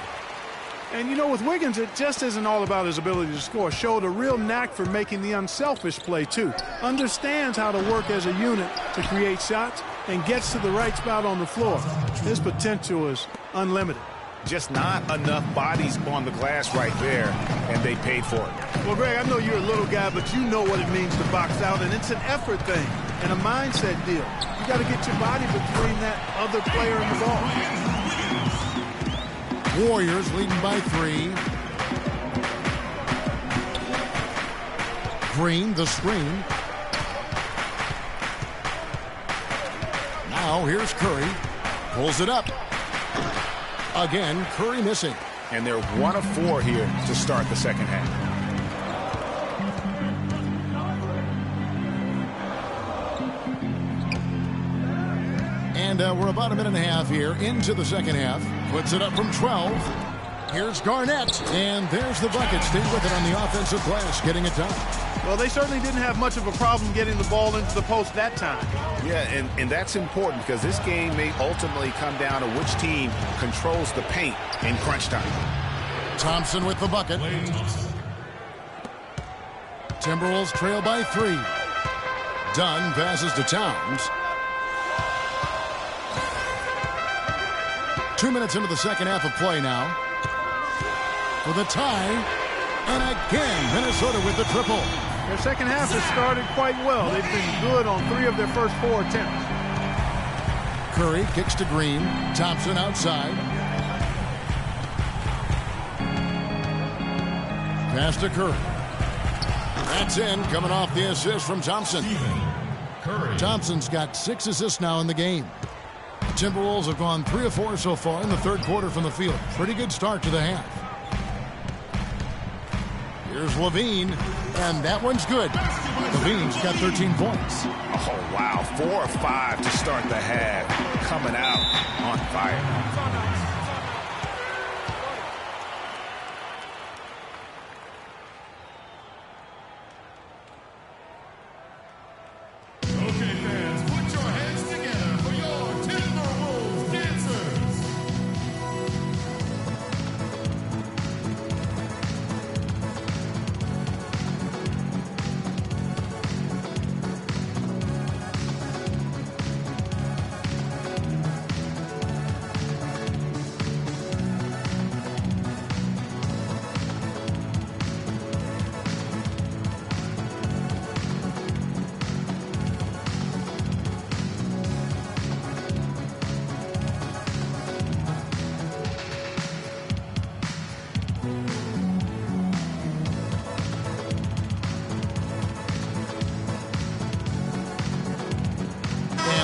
S6: And, you know, with Wiggins, it just isn't all about his ability to score. Showed a real knack for making the unselfish play, too. Understands how to work as a unit to create shots and gets to the right spot on the floor. His potential is unlimited.
S5: Just not enough bodies on the glass right there, and they paid for it.
S6: Well, Greg, I know you're a little guy, but you know what it means to box out, and it's an effort thing and a mindset deal. You got to get your body between that other player and the ball.
S4: Warriors leading by 3. Green, the screen. Now here's Curry. Pulls it up. Again, Curry missing.
S5: And they're 1 of 4 here to start the second half.
S4: And we're about a minute and a half here into the second half. Puts it up from 12. Here's Garnett. And there's the bucket. Stay with it on the offensive glass, getting it done.
S6: Well, they certainly didn't have much of a problem getting the ball into the post that time.
S5: Yeah, and that's important because this game may ultimately come down to which team controls the paint in crunch time.
S4: Thompson with the bucket. Timberwolves trail by 3. Dunn passes to Towns. 2 minutes into the second half of play now. For the tie. And again, Minnesota with the triple.
S6: Their second half has started quite well. They've been good on 3 of their first 4 attempts.
S4: Curry kicks to Green. Thompson outside. Pass to Curry. That's in, coming off the assist from Thompson. Thompson's got 6 assists now in the game. The Timberwolves have gone 3 of 4 so far in the third quarter from the field. Pretty good start to the half. Here's Levine, and that one's good. Levine's got 13 points.
S5: Oh, wow. 4 of 5 to start the half. Coming out on fire.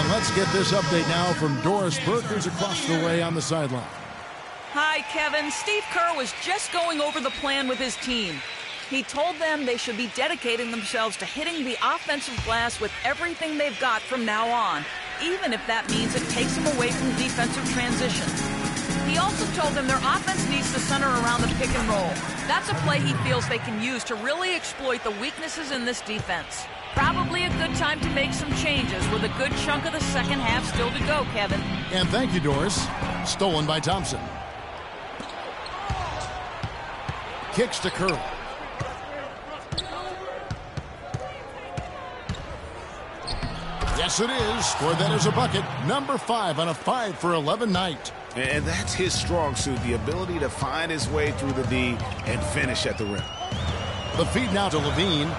S4: Let's get this update now from Doris Burke, who's across the way on the sideline.
S7: Hi, Kevin. Steve Kerr was just going over the plan with his team. He told them they should be dedicating themselves to hitting the offensive glass with everything they've got from now on, even if that means it takes them away from defensive transition. He also told them their offense needs to center around the pick and roll. That's a play he feels they can use to really exploit the weaknesses in this defense. Probably a good time to make some changes with a good chunk of the second half still to go, Kevin.
S4: And thank you, Doris. Stolen by Thompson. Kicks to Curry. Yes, it is. Scored that as a bucket. Number 5 on a 5 for 11 night.
S5: And that's his strong suit, the ability to find his way through the D and finish at the rim.
S4: The feed now to Levine.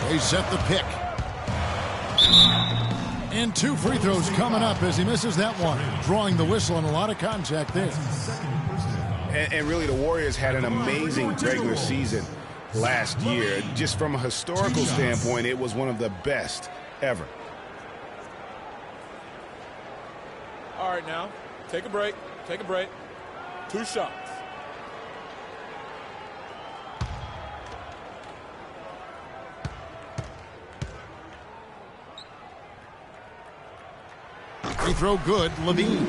S4: They set the pick. And 2 free throws coming up as he misses that one. Drawing the whistle and a lot of contact there.
S5: And really, the Warriors had an amazing regular season last year. Just from a historical standpoint, it was one of the best ever.
S10: All right, now, take a break. Take a break. 2 shots.
S4: Free throw good, Levine.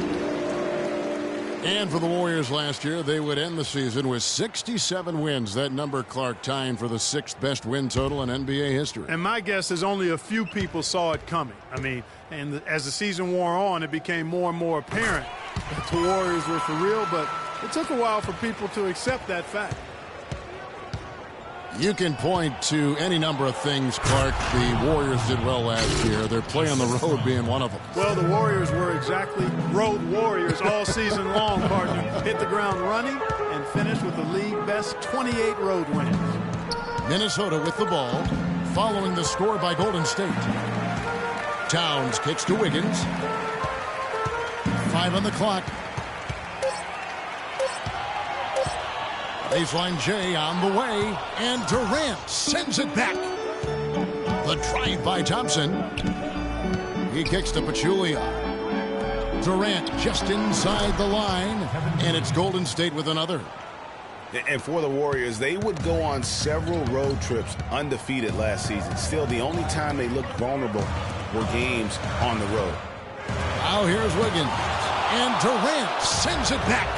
S4: And for the Warriors last year, they would end the season with 67 wins. That number, Clark, tying for the 6th best win total in NBA history.
S6: And my guess is only a few people saw it coming. I mean, and as the season wore on, it became more and more apparent that the Warriors were for real, but it took a while for people to accept that fact.
S4: You can point to any number of things, Clark, the Warriors did well last year. Their play on the road being one of them.
S6: Well, the Warriors were exactly road warriors all season long, partner. Hit the ground running and finished with the league best 28 road wins.
S4: Minnesota with the ball, following the score by Golden State. Towns kicks to Wiggins. 5 on the clock. Baseline J on the way, and Durant sends it back. The drive by Thompson. He kicks to Pachulia. Durant just inside the line, and it's Golden State with another.
S5: And for the Warriors, they would go on several road trips undefeated last season. Still, the only time they looked vulnerable were games on the road.
S4: Now here's Wiggins, and Durant sends it back.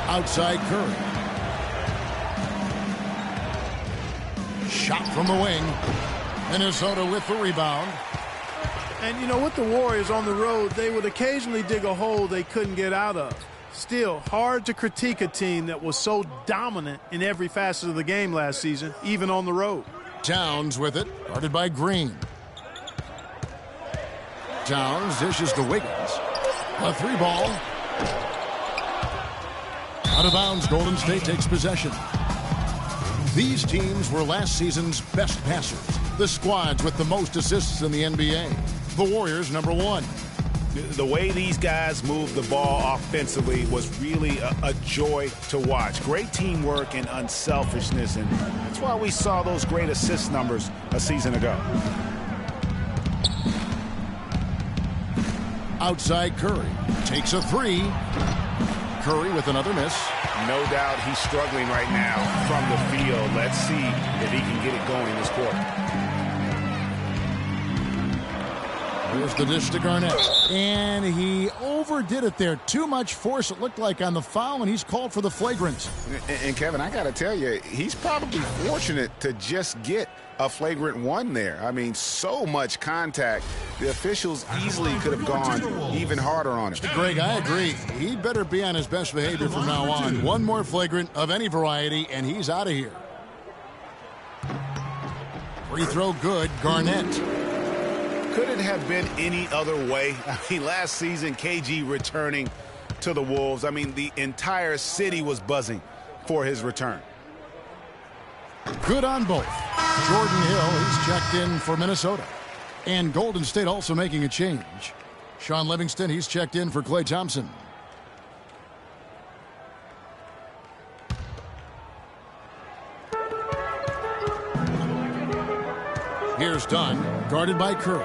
S4: Outside Curry. Shot from the wing. Minnesota with the rebound.
S6: And you know, with the Warriors on the road, they would occasionally dig a hole they couldn't get out of. Still, hard to critique a team that was so dominant in every facet of the game last season, even on the road.
S4: Towns with it, guarded by Green. Towns dishes to Wiggins. A 3-ball. Out of bounds, Golden State takes possession. These teams were last season's best passers. The squads with the most assists in the NBA. The Warriors, number 1.
S5: The way these guys moved the ball offensively was really a joy to watch. Great teamwork and unselfishness, and that's why we saw those great assist numbers a season ago.
S4: Outside Curry. Takes a 3. Curry with another miss.
S5: No doubt he's struggling right now from the field. Let's see if he can get it going in this quarter.
S4: Here's the dish to Garnett. And he overdid it there. Too much force, it looked like, on the foul, and he's called for the flagrant.
S5: And Kevin, I got to tell you, he's probably fortunate to just get a flagrant 1 there. I mean, so much contact. The officials easily could have gone even harder on him.
S4: Greg, I agree. He'd better be on his best behavior from now on. One more flagrant of any variety, and he's out of here. Free throw good, Garnett.
S5: Could it have been any other way? I mean, last season, KG returning to the Wolves. I mean, the entire city was buzzing for his return.
S4: Good on both. Jordan Hill, he's checked in for Minnesota. And Golden State also making a change. Sean Livingston, he's checked in for Klay Thompson. Here's Dunn, guarded by Curry.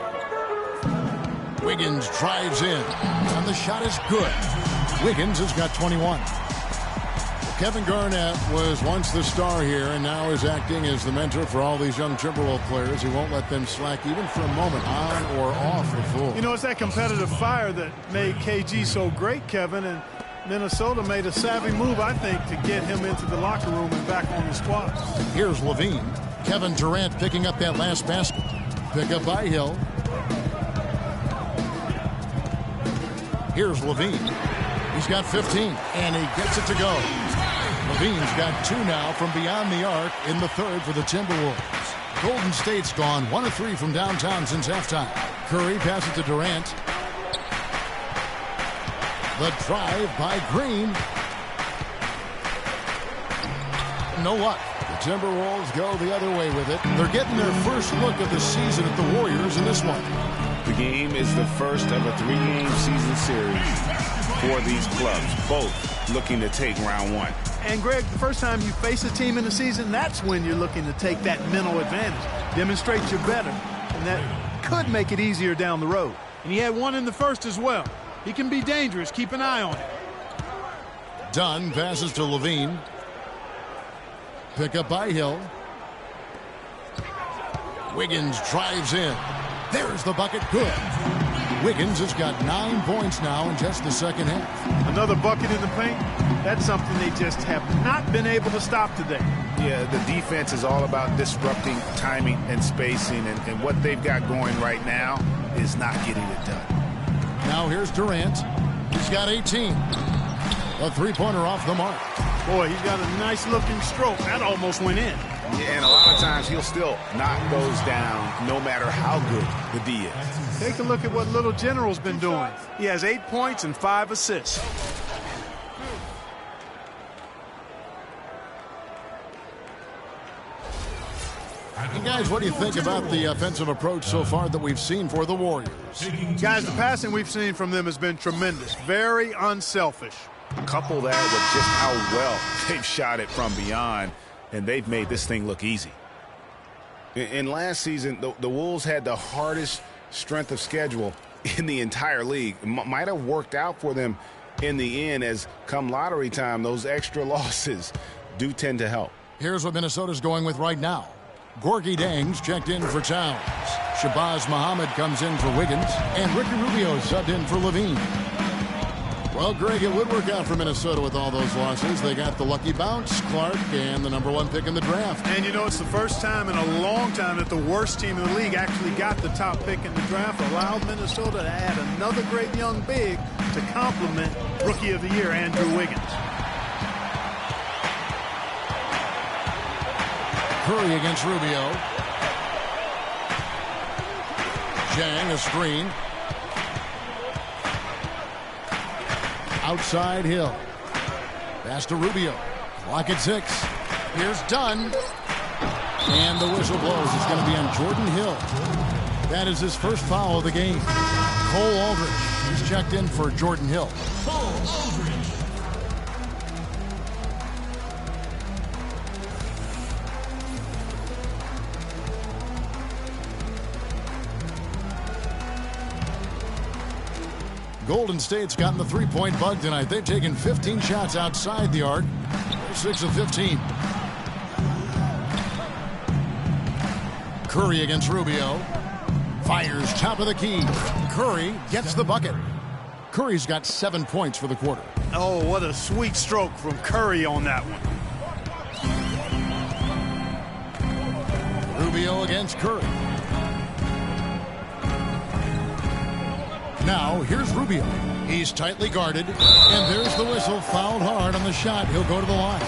S4: Wiggins drives in, and the shot is good. Wiggins has got 21. Kevin Garnett was once the star here and now is acting as the mentor for all these young Timberwolves players. He won't let them slack even for a moment on or off the floor.
S6: You know, it's that competitive fire that made KG so great, Kevin, and Minnesota made a savvy move, I think, to get him into the locker room and back on the squad.
S4: Here's Levine. Kevin Durant picking up that last basket. Pick up by Hill. Here's Levine. He's got 15, and he gets it to go. Levine's got 2 now from beyond the arc in the third for the Timberwolves. Golden State's gone 1 of 3 from downtown since halftime. Curry passes to Durant. The drive by Green. No luck. The Timberwolves go the other way with it. They're getting their first look of the season at the Warriors in this one.
S5: The game is the first of a 3-game season series for these clubs, both looking to take round 1.
S6: And, Greg, the first time you face a team in the season, that's when you're looking to take that mental advantage. Demonstrate you're better, and that could make it easier down the road.
S13: And he had one in the first as well. He can be dangerous. Keep an eye on him.
S4: Dunn passes to Levine. Pick up by Hill. Wiggins drives in. There's the bucket. Good. Wiggins has got 9 points now in just the second half.
S6: Another bucket in the paint. That's something they just have not been able to stop today.
S5: Yeah, the defense is all about disrupting timing and spacing, and what they've got going right now is not getting it done.
S4: Now here's Durant. He's got 18. A three-pointer off the mark.
S6: Boy, he's got a nice-looking stroke. That almost went in.
S5: Yeah, and a lot of times he'll still knock those down no matter how good the D is.
S6: Take a look at what Little General's been doing. He has 8 points and 5 assists.
S4: And guys, what do you think about the offensive approach so far that we've seen for the Warriors?
S6: Guys, the passing we've seen from them has been tremendous. Very unselfish.
S5: Couple that with just how well they've shot it from beyond, and they've made this thing look easy. In last season, the Wolves had the hardest strength of schedule in the entire league. Might have worked out for them in the end, as come lottery time, those extra losses do tend to help.
S4: Here's what Minnesota's going with right now. Gorgie Dang's checked in for Towns. Shabazz Muhammad comes in for Wiggins. And Ricky Rubio subbed in for Levine. Well, Greg, it would work out for Minnesota with all those losses. They got the lucky bounce, Clark, and the #1 pick in the draft.
S6: And, you know, it's the first time in a long time that the worst team in the league actually got the top pick in the draft, allowed Minnesota to add another great young big to complement Rookie of the Year, Andrew Wiggins.
S4: Curry against Rubio. Zhang, a screen. Outside Hill. Pass to Rubio. Clock at 6. Here's Dunn. And the whistle blows. It's going to be on Jordan Hill. That is his first foul of the game. Cole Aldridge. He's checked in for Jordan Hill.
S8: Cole Aldridge.
S4: Golden State's gotten the three-point bug tonight. They've taken 15 shots outside the arc. 6 of 15. Curry against Rubio. Fires top of the key. Curry gets the bucket. Curry's got 7 points for the quarter.
S6: Oh, what a sweet stroke from Curry on that one.
S4: Rubio against Curry. Now, here's Rubio. He's tightly guarded, and there's the whistle. Fouled hard on the shot. He'll go to the line.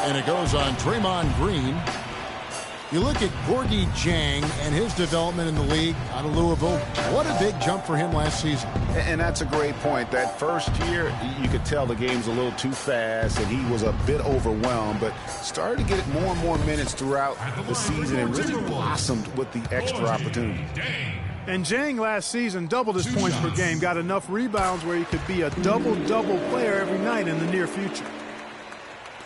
S4: And it goes on Draymond Green. You look at Gorgie Zhang and his development in the league out of Louisville. What a big jump for him last season.
S5: And that's a great point. That first year, you could tell the game's a little too fast, and he was a bit overwhelmed, but started to get more and more minutes throughout the season and really blossomed with the extra opportunity.
S6: And Zhang last season doubled his points per game, got enough rebounds where he could be a double-double player every night in the near future.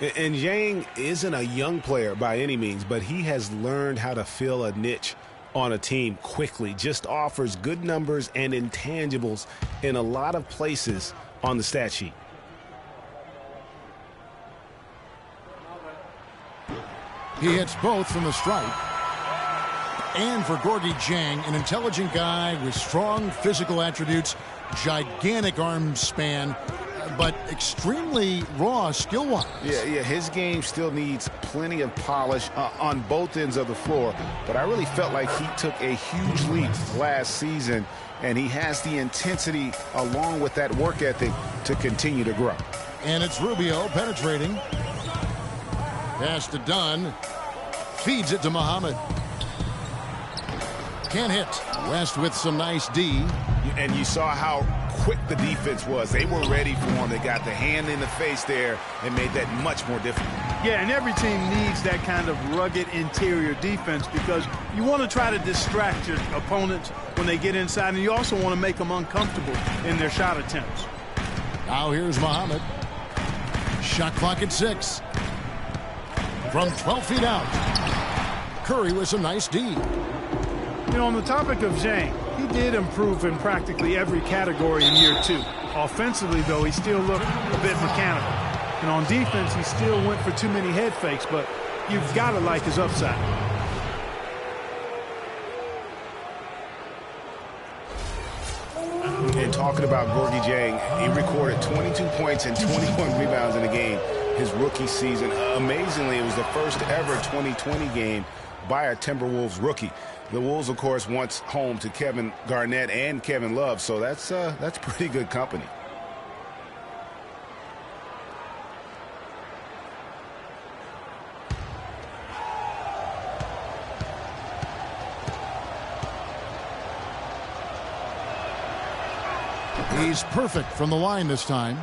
S5: And Zhang isn't a young player by any means, but he has learned how to fill a niche on a team quickly. Just offers good numbers and intangibles in a lot of places on the stat sheet.
S4: He hits both from the stripe. And for Gorgui Dieng, an intelligent guy with strong physical attributes, gigantic arm span, but extremely raw skill-wise.
S5: Yeah, his game still needs plenty of polish on both ends of the floor, but I really felt like he took a huge leap last season, and he has the intensity along with that work ethic to continue to grow.
S4: And it's Rubio penetrating. Pass to Dunn. Feeds it to Muhammad. Can't hit. West with some nice D.
S5: And you saw how quick the defense was. They were ready for him. They got the hand in the face there and made that much more difficult.
S6: Yeah, and every team needs that kind of rugged interior defense because you want to try to distract your opponents when they get inside, and you also want to make them uncomfortable in their shot attempts.
S4: Now here's Muhammad. Shot clock at 6. From 12 feet out. Curry with some nice D.
S6: You know, on the topic of Dieng, he did improve in practically every category in year 2. Offensively, though, he still looked a bit mechanical. And on defense, he still went for too many head fakes, but you've got to like his upside.
S5: And talking about Gorgui Dieng, he recorded 22 points and 21 rebounds in the game his rookie season. Amazingly, it was the first ever 2020 game by a Timberwolves rookie. The Wolves, of course, once home to Kevin Garnett and Kevin Love, so that's pretty good company.
S4: He's perfect from the line this time.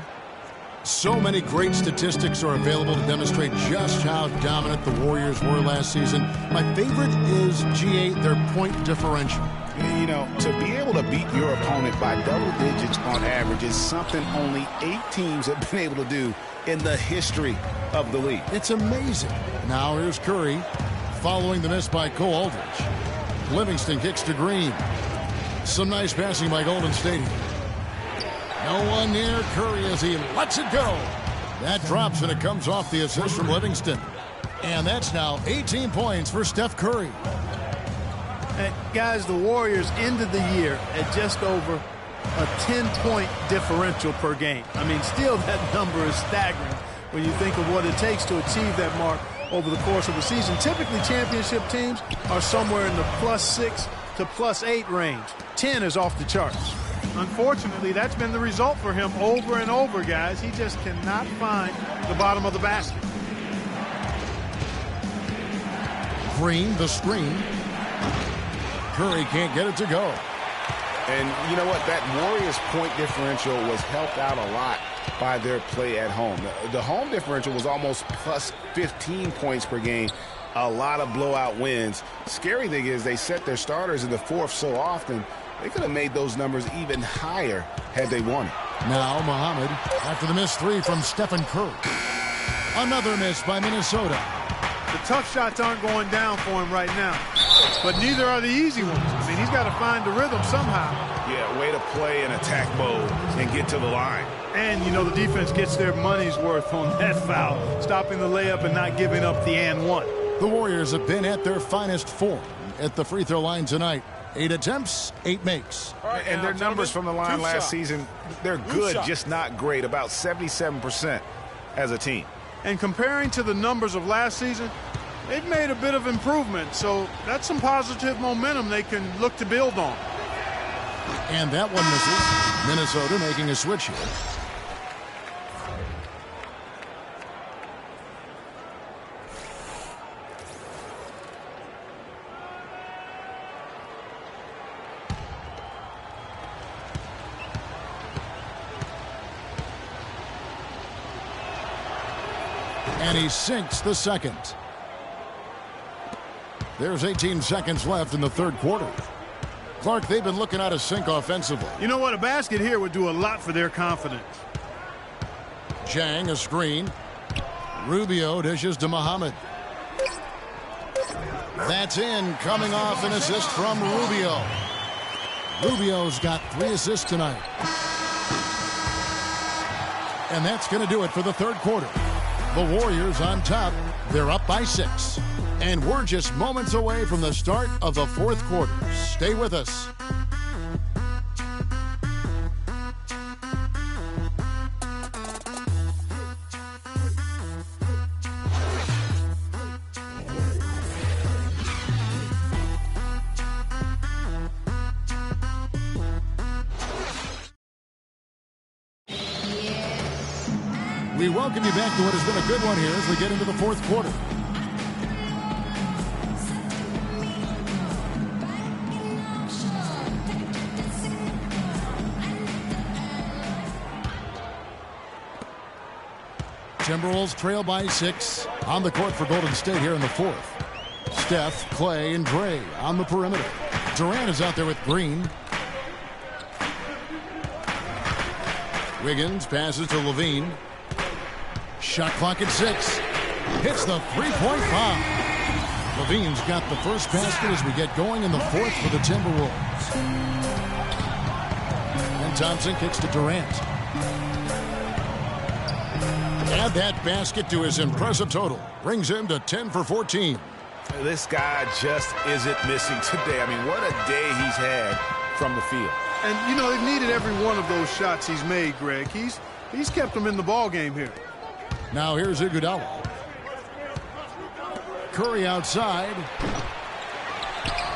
S4: So many great statistics are available to demonstrate just how dominant the Warriors were last season. My favorite is, G8, their point differential.
S5: You know, to be able to beat your opponent by double digits on average is something only 8 teams have been able to do in the history of the league.
S4: It's amazing. Now here's Curry following the miss by Cole Aldridge. Livingston kicks to Green. Some nice passing by Golden State. No one near Curry as he lets it go. That drops and it comes off the assist from Livingston. And that's now 18 points for Steph Curry.
S6: Hey, guys, the Warriors ended the year at just over a 10-point differential per game. I mean, still that number is staggering when you think of what it takes to achieve that mark over the course of the season. Typically, championship teams are somewhere in the +6 to +8 range. 10 is off the charts.
S13: Unfortunately, that's been the result for him over and over, guys. He just cannot find the bottom of the basket.
S4: Green, the screen. Curry can't get it to go.
S5: And you know what? That Warriors point differential was helped out a lot by their play at home. The home differential was almost +15 points per game. A lot of blowout wins. Scary thing is they set their starters in the fourth so often, they could have made those numbers even higher had they wanted.
S4: Now Muhammad after the missed 3 from Stephen Curry. Another miss by Minnesota.
S13: The tough shots aren't going down for him right now, but neither are the easy ones. I mean, he's got to find the rhythm somehow.
S5: Yeah, way to play in attack mode and get to the line.
S13: And, you know, the defense gets their money's worth on that foul, stopping the layup and not giving up the and one.
S4: The Warriors have been at their finest form at the free throw line tonight. 8 attempts, 8 makes.
S5: Right, and their numbers from the line last season, they're good, just not great. About 77% as a team.
S13: And comparing to the numbers of last season, they've made a bit of improvement. So that's some positive momentum they can look to build on.
S4: And that one misses. Minnesota making a switch here. And he sinks the second. There's 18 seconds left in the third quarter. Clark, they've been looking out of sync offensively.
S13: You know what? A basket here would do a lot for their confidence.
S4: Dieng, a screen. Rubio dishes to Muhammad. That's in, coming off an assist from Rubio. Rubio's got 3 assists tonight. And that's going to do it for the third quarter. The Warriors on top. They're up by 6. And we're just moments away from the start of the fourth quarter. Stay with us. We welcome you back to what has been a good one here as we get into the fourth quarter. Timberwolves trail by 6 on the court for Golden State here in the fourth. Steph, Clay, and Dre on the perimeter. Durant is out there with Green. Wiggins passes to Levine. Shot clock at 6. Hits the three-point foul. Levine's got the first basket as we get going in the fourth for the Timberwolves. And Thompson kicks to Durant. Add that basket to his impressive total. Brings him to 10 for 14.
S5: This guy just isn't missing today. I mean, what a day he's had from the field.
S13: And, you know, they've needed every one of those shots he's made, Greg. He's kept them in the ball game here.
S4: Now here's Iguodala. Curry outside.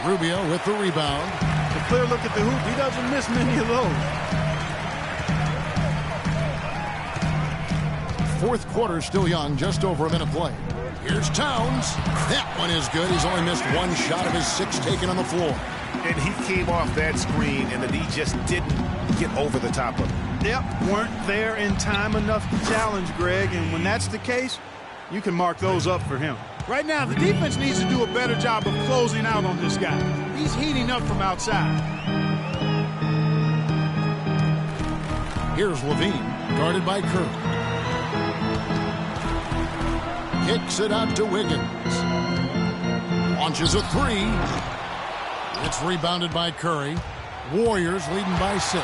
S4: Rubio with the rebound.
S13: A clear look at the hoop. He doesn't miss many of those.
S4: Fourth quarter still young, just over a minute play. Here's Towns. That one is good. He's only missed 1 shot of his 6 taken on the floor.
S5: And he came off that screen, and the D just didn't get over the top of it.
S13: Yep, weren't there in time enough to challenge, Greg. And when that's the case, you can mark those up for him. Right now, the defense needs to do a better job of closing out on this guy. He's heating up from outside.
S4: Here's Levine, guarded by Curry. Kicks it out to Wiggins. Launches a 3. It's rebounded by Curry. Warriors leading by 6.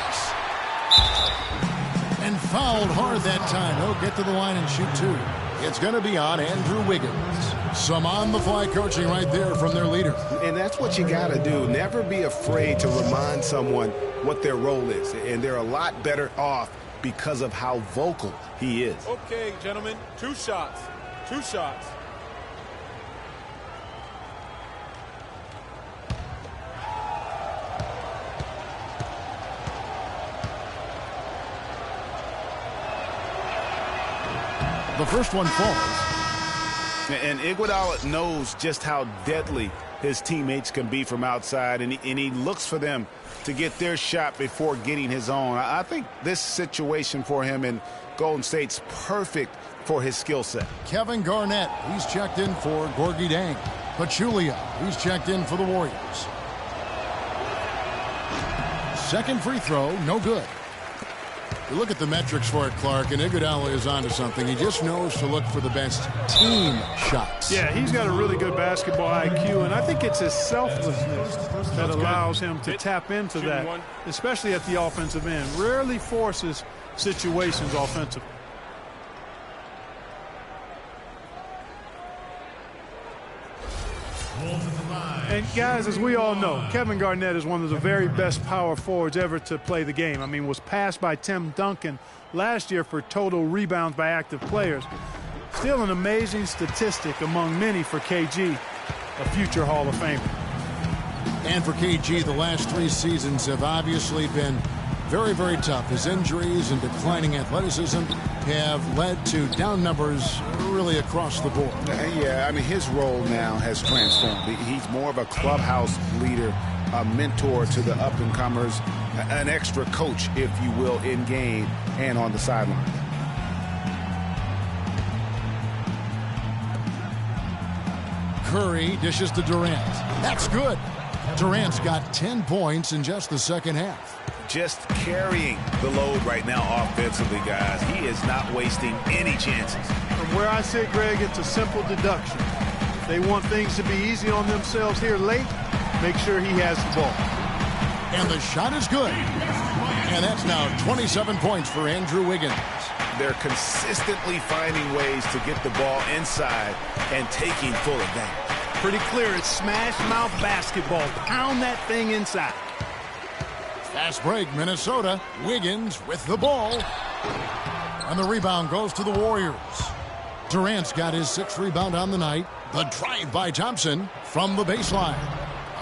S4: And fouled hard that time. He'll get to the line and shoot 2. It's going to be on Andrew Wiggins. Some on-the-fly coaching right there from their leader.
S5: And that's what you got to do. Never be afraid to remind someone what their role is. And they're a lot better off because of how vocal he is.
S10: Okay, gentlemen, 2 shots. 2 shots.
S4: The first one falls.
S5: And Iguodala knows just how deadly his teammates can be from outside, and he looks for them to get their shot before getting his own. I think this situation for him in Golden State's perfect for his skill set.
S4: Kevin Garnett, he's checked in for Gorgie Dang. Pachulia, he's checked in for the Warriors. Second free throw, no good. You look at the metrics for it, Clark, and Iguodala is onto something. He just knows to look for the best team shots.
S13: Yeah, he's got a really good basketball IQ, and I think it's his selflessness that allows him to tap into that, especially at the offensive end. Rarely forces situations offensively. And guys, as we all know, Kevin Garnett is one of the very best power forwards ever to play the game. I mean, was passed by Tim Duncan last year for total rebounds by active players. Still an amazing statistic among many for KG, a future Hall of Famer.
S4: And for KG, the last 3 seasons have obviously been very, very tough. His injuries and declining athleticism have led to down numbers really across the board.
S5: Yeah, I mean, his role now has transformed. He's more of a clubhouse leader, a mentor to the up-and-comers, an extra coach, if you will, in game and on the sideline.
S4: Curry dishes to Durant. That's good. Durant's got 10 points in just the second half.
S5: Just carrying the load right now offensively, guys. He is not wasting any chances.
S13: From where I sit, Greg, it's a simple deduction. If they want things to be easy on themselves here late, make sure he has the ball.
S4: And the shot is good. And that's now 27 points for Andrew Wiggins.
S5: They're consistently finding ways to get the ball inside and taking full advantage.
S13: Pretty clear, it's smash mouth basketball. Pound that thing inside.
S4: Fast break, Minnesota. Wiggins with the ball. And the rebound goes to the Warriors. Durant's got his 6th rebound on the night. The drive by Thompson from the baseline.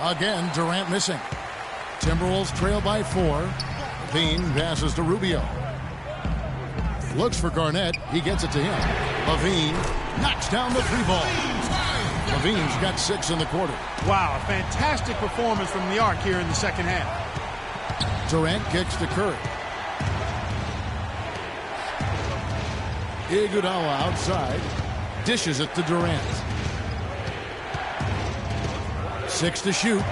S4: Again, Durant missing. Timberwolves trail by 4. Levine passes to Rubio. Looks for Garnett. He gets it to him. Levine knocks down the 3 ball. Levine's got 6 in the quarter.
S13: Wow, a fantastic performance from the arc here in the second half.
S4: Durant kicks to Curry. Iguodala outside. Dishes it to Durant. 6 to shoot.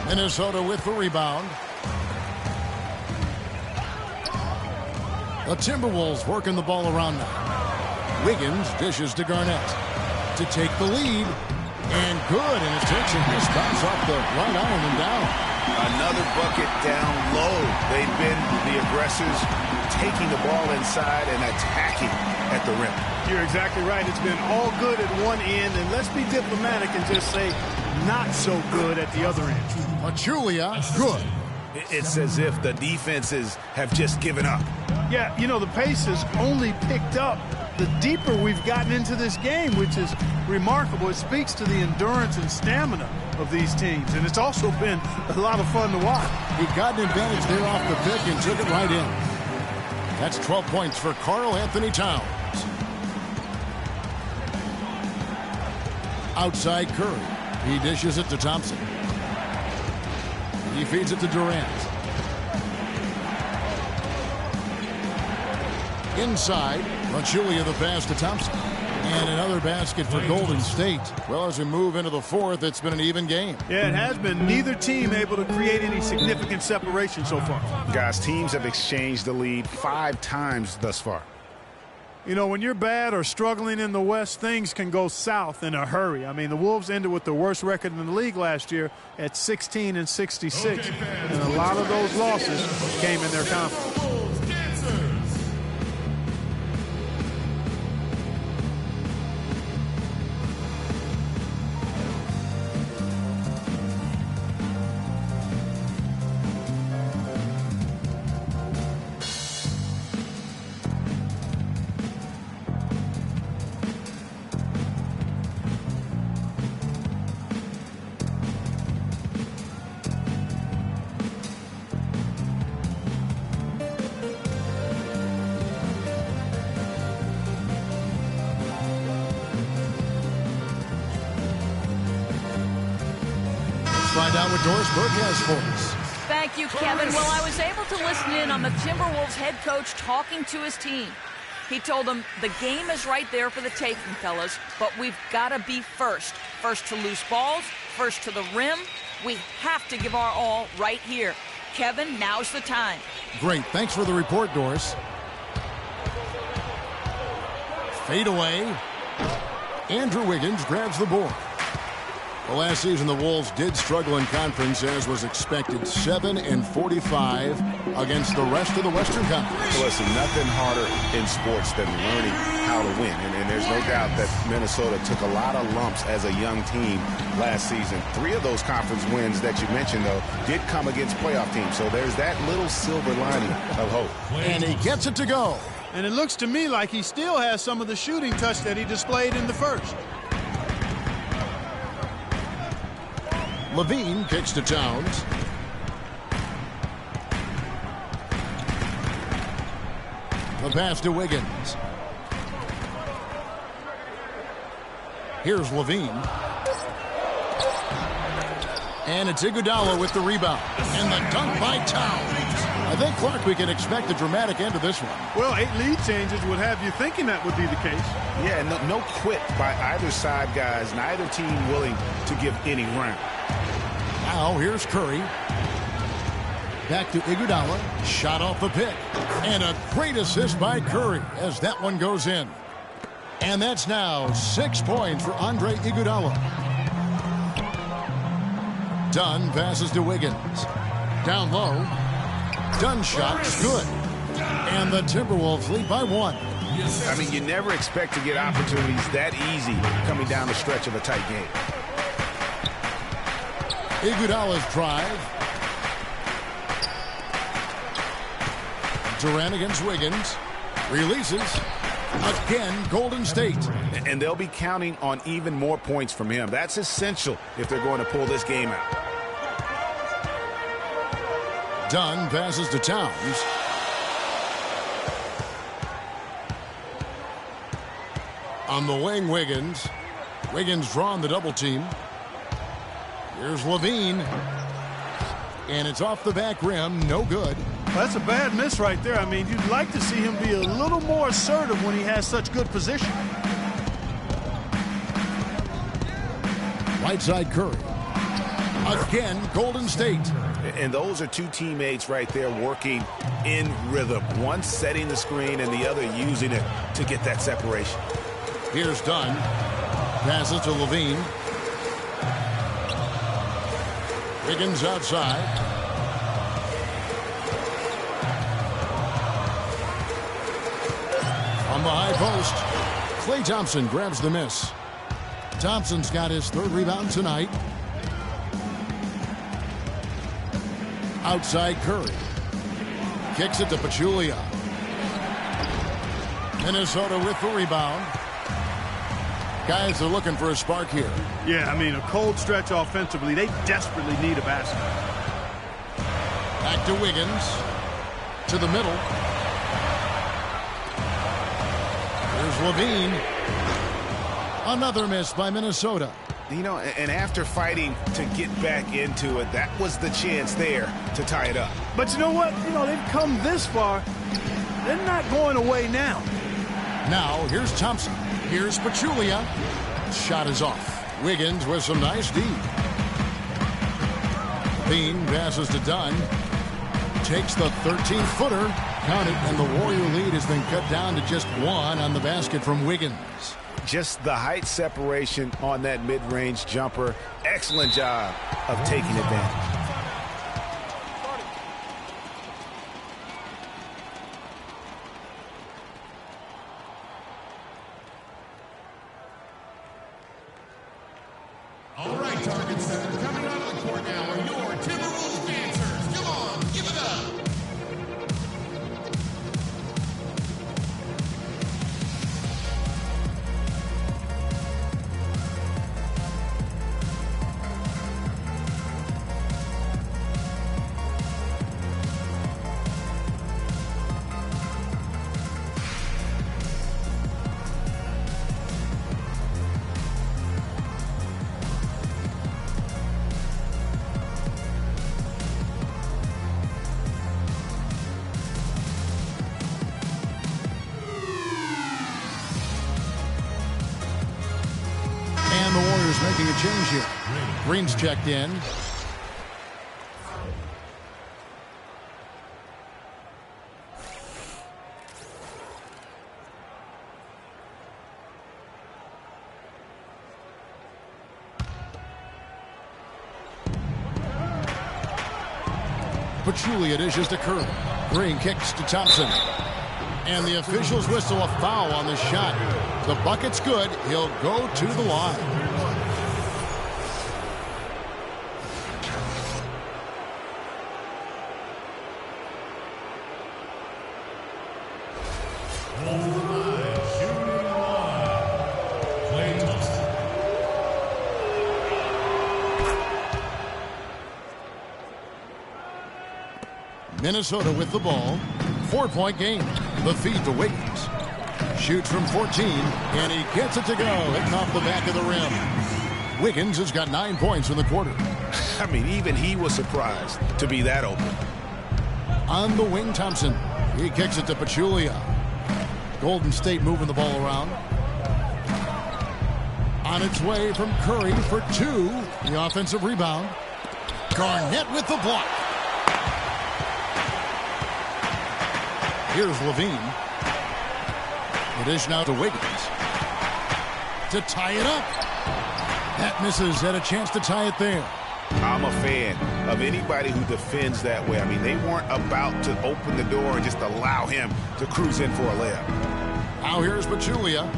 S4: Minnesota with the rebound. The Timberwolves working the ball around now. Wiggins dishes to Garnett to take the lead. And good, and it takes a nice bounce off the right iron and down.
S5: Another bucket down low. They've been the aggressors, taking the ball inside and attacking at the rim.
S13: You're exactly right. It's been all good at one end, and let's be diplomatic and just say not so good at the other end.
S4: Pachulia, good.
S5: It's as if the defenses have just given up.
S13: Yeah, you know, the pace has only picked up the deeper we've gotten into this game, which is remarkable. It speaks to the endurance and stamina of these teams, and it's also been a lot of fun to watch.
S4: He got an advantage there off the pick and took it right in. That's 12 points for Karl Anthony Towns. Outside Curry. He dishes it to Thompson. He feeds it to Durant. Inside, Pachulia the pass to Thompson. And another basket for Golden State. Well, as we move into the 4th, it's been an even game.
S13: Yeah, it has been. Neither team able to create any significant separation so far.
S5: Guys, teams have exchanged the lead 5 times thus far.
S13: You know, when you're bad or struggling in the West, things can go south in a hurry. I mean, the Wolves ended with the worst record in the league last year at 16-66. And a lot of those losses came in their conference.
S4: Find out what Doris Burke has for us.
S7: Thank you, Kevin. Well, I was able to listen in on the Timberwolves head coach talking to his team. He told them the game is right there for the taking, fellas, but we've got to be first. First to loose balls, first to the rim. We have to give our all right here. Kevin, now's the time.
S4: Great. Thanks for the report, Doris. Fade away. Andrew Wiggins grabs the board. Well, last season, the Wolves did struggle in conference, as was expected. 7-45 against the rest of the Western Conference.
S5: Listen, nothing harder in sports than learning how to win. And there's no doubt that Minnesota took a lot of lumps as a young team last season. 3 of those conference wins that you mentioned, though, did come against playoff teams. So there's that little silver lining of hope.
S4: And he gets it to go.
S13: And it looks to me like he still has some of the shooting touch that he displayed in the first.
S4: Levine kicks to Towns. The pass to Wiggins. Here's Levine. And it's Iguodala with the rebound. And the dunk by Towns. I think, Clark, we can expect a dramatic end to this one.
S13: Well, 8 lead changes would have you thinking that would be the case.
S5: Yeah, no quit by either side, guys. Neither team willing to give any ground.
S4: Now here's Curry. Back to Iguodala. Shot off the pick. And a great assist by Curry as that one goes in. And that's now 6 points for Andre Iguodala. Dunn passes to Wiggins. Down low. Dunn shot's good. And the Timberwolves lead by 1.
S5: I mean, you never expect to get opportunities that easy coming down the stretch of a tight game.
S4: Iguodala's drive. Durant against Wiggins. Releases. Again, Golden State.
S5: And they'll be counting on even more points from him. That's essential if they're going to pull this game out.
S4: Dunn passes to Towns. On the wing, Wiggins. Wiggins drawn the double team. Here's Levine. And it's off the back rim. No good.
S13: That's a bad miss right there. I mean, you'd like to see him be a little more assertive when he has such good position.
S4: Right side Curry. Again, Golden State.
S5: And those are two teammates right there working in rhythm. One setting the screen and the other using it to get that separation.
S4: Here's Dunn. Passes to Levine. Wiggins outside. On the high post, Klay Thompson grabs the miss. Thompson's got his 3rd rebound tonight. Outside Curry. Kicks it to Pachulia. Minnesota with the rebound. Guys are looking for a spark here.
S13: Yeah, I mean, a cold stretch offensively. They desperately need a basket.
S4: Back to Wiggins. To the middle. Here's Levine. Another miss by Minnesota.
S5: You know, and after fighting to get back into it, that was the chance there to tie it up.
S13: But you know what? You know, they've come this far. They're not going away now.
S4: Now, here's Thompson. Here's Pachulia. Shot is off. Wiggins with some nice D. Bean passes to Dunn. Takes the 13-footer. Count it, and the Warrior lead has been cut down to just 1 on the basket from Wiggins.
S5: Just the height separation on that mid-range jumper. Excellent job of taking advantage.
S8: All right, Target Center, coming out of the court now are your Timberwolves dancers. Come on, give it up.
S4: The Warriors making a change here. Green's checked in. Pachulia dishes to Curry. Green kicks to Thompson. And the officials whistle a foul on the shot. The bucket's good. He'll go to the line. Minnesota with the ball. 4-point game. The feed to Wiggins. Shoots from 14, and he gets it to go. Hitting off the back of the rim. Wiggins has got 9 points in the quarter.
S5: I mean, even he was surprised to be that open.
S4: On the wing, Thompson. He kicks it to Pachulia. Golden State moving the ball around. On its way from Curry for 2. The offensive rebound. Garnett with the block. Here's Levine. The dish now to Wiggins. to tie it up. That misses. Had a chance to tie it there.
S5: I'm a fan of anybody who defends that way. I mean, they weren't about to open the door and just allow him to cruise in for a layup.
S4: Now here's Pachulia.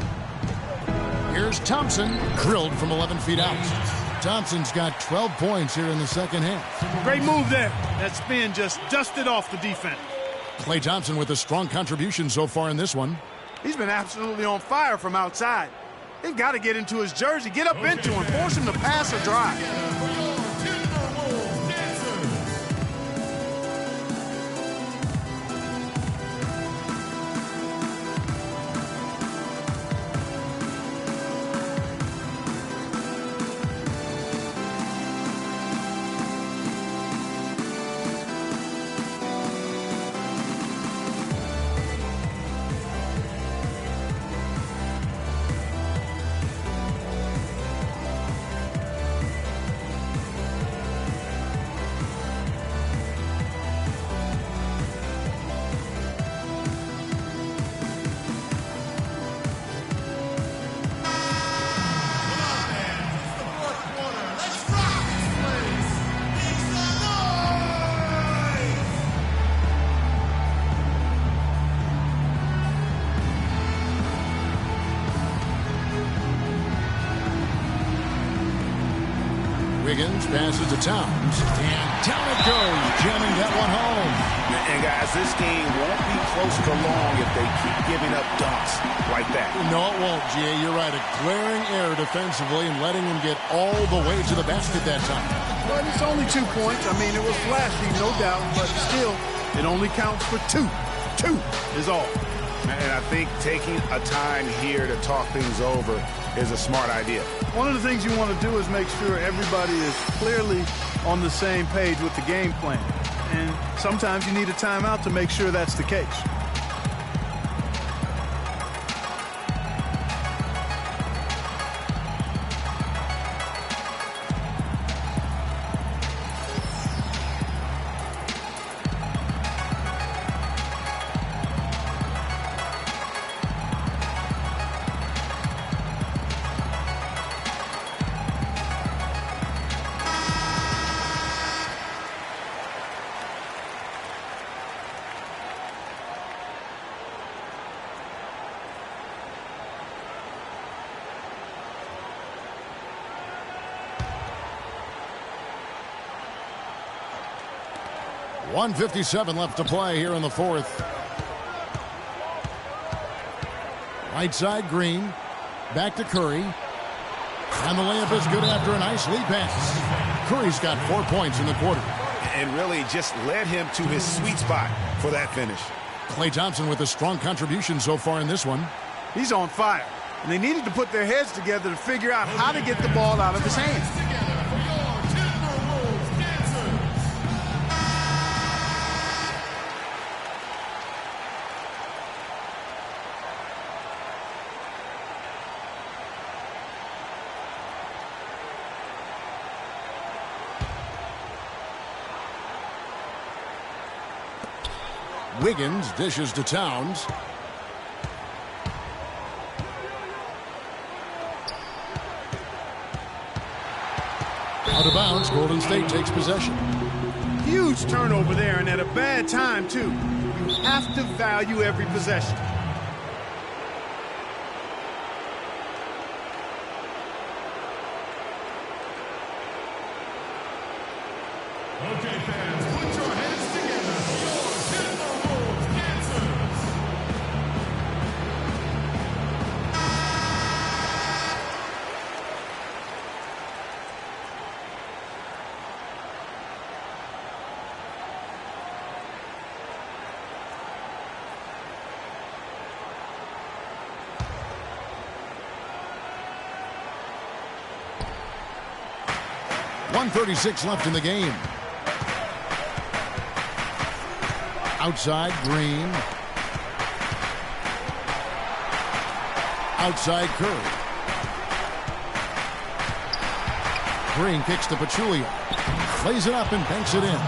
S4: Here's Thompson, drilled from 11 feet out. Thompson's got 12 points here in the second half.
S13: Great move there. That spin just dusted off the defense.
S4: Klay Thompson with a strong contribution so far in this one.
S13: He's been absolutely on fire from outside. They've got to get into his jersey, get up into him, force him to pass or drive.
S4: Wiggins passes to Towns, and down it goes, jamming that one home.
S5: And guys, this game won't be close for long if they keep giving up dunks like that.
S4: No, it won't, Jay. You're right. A glaring error defensively and letting him get all the way to the basket that time.
S13: But it's only 2 points. I mean, it was flashy, no doubt, but still, it only counts for 2. 2 is all.
S5: And I think taking a time here to talk things over is a smart idea.
S13: One of the things you want to do is make sure everybody is clearly on the same page with the game plan. And sometimes you need a timeout to make sure that's the case.
S4: .157 left to play here in the fourth. Right side, Green. Back to Curry. And the layup is good after a nice lead pass. Curry's got 4 points in the quarter.
S5: And really just led him to his sweet spot for that finish.
S4: Klay Thompson with a strong contribution so far in this one.
S13: He's on fire. And they needed to put their heads together to figure out how to get the ball out of his hands.
S4: Wiggins dishes to Towns. Out of bounds, Golden State takes possession.
S13: Huge turnover there, and at a bad time, too. You have to value every possession.
S8: Okay, fans, put your hands together for your Timberwolves dancers.
S4: .136 left in the game. Outside, Green. Outside, Curry. Green kicks to Pachulia. Plays it up and banks it in.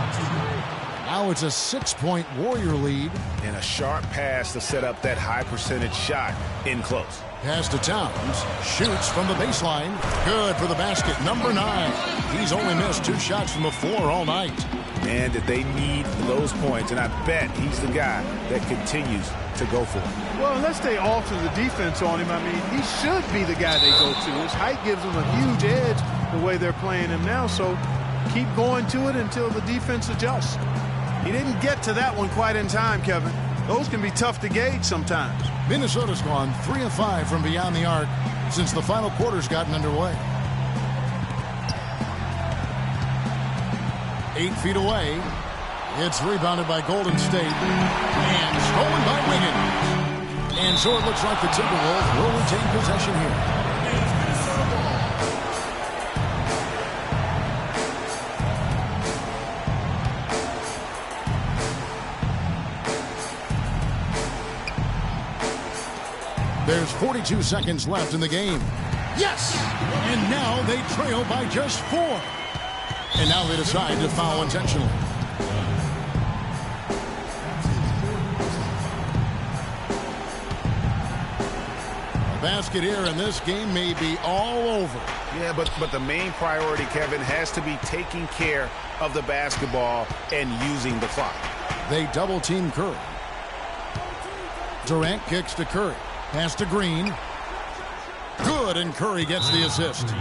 S4: Now Now it's a 6-point Warrior lead.
S5: And a sharp pass to set up that high percentage shot in close.
S4: Pass to Towns. Shoots from the baseline. Good for the basket. Number 9. He's only missed 2 shots from the floor all night.
S5: And that they need those points, and I bet he's the guy that continues to go for it.
S13: Well, unless they alter the defense on him, I mean, he should be the guy they go to. His height gives him a huge edge the way they're playing him now, so keep going to it until the defense adjusts.
S6: He didn't get to that one quite in time, Kevin. Those can be tough to gauge sometimes.
S4: Minnesota's gone 3 of 5 from beyond the arc since the final quarter's gotten underway. 8 feet away. It's rebounded by Golden State and stolen by Wiggins. And so it looks like the Timberwolves will retain possession here. There's 42 seconds left in the game. Yes! And now they trail by just 4. And now they decide to foul intentionally. A basket here, and this game may be all over.
S5: Yeah, but the main priority, Kevin, has to be taking care of the basketball and using the clock.
S4: They double-team Curry. Durant kicks to Curry. Pass to Green. Good, and Curry gets the assist.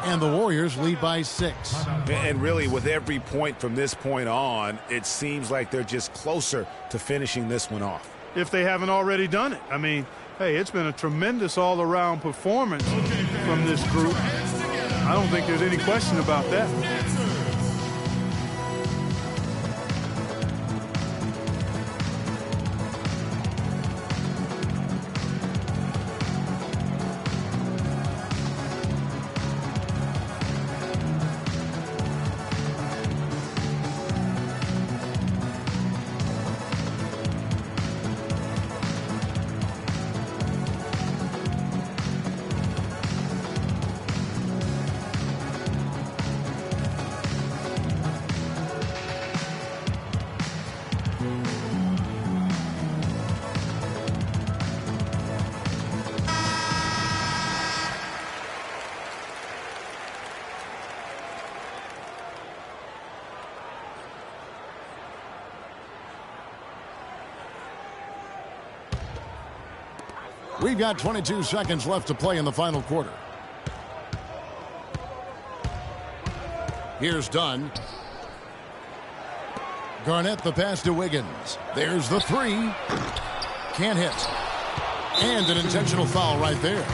S4: And the Warriors lead by 6.
S5: And really, with every point from this point on, it seems like they're just closer to finishing this one off.
S13: If they haven't already done it. I mean, hey, it's been a tremendous all-around performance from this group. I don't think there's any question about that.
S4: We've got 22 seconds left to play in the final quarter. Here's Dunn. Garnett the pass to Wiggins. There's the 3. Can't hit. And an intentional foul right there.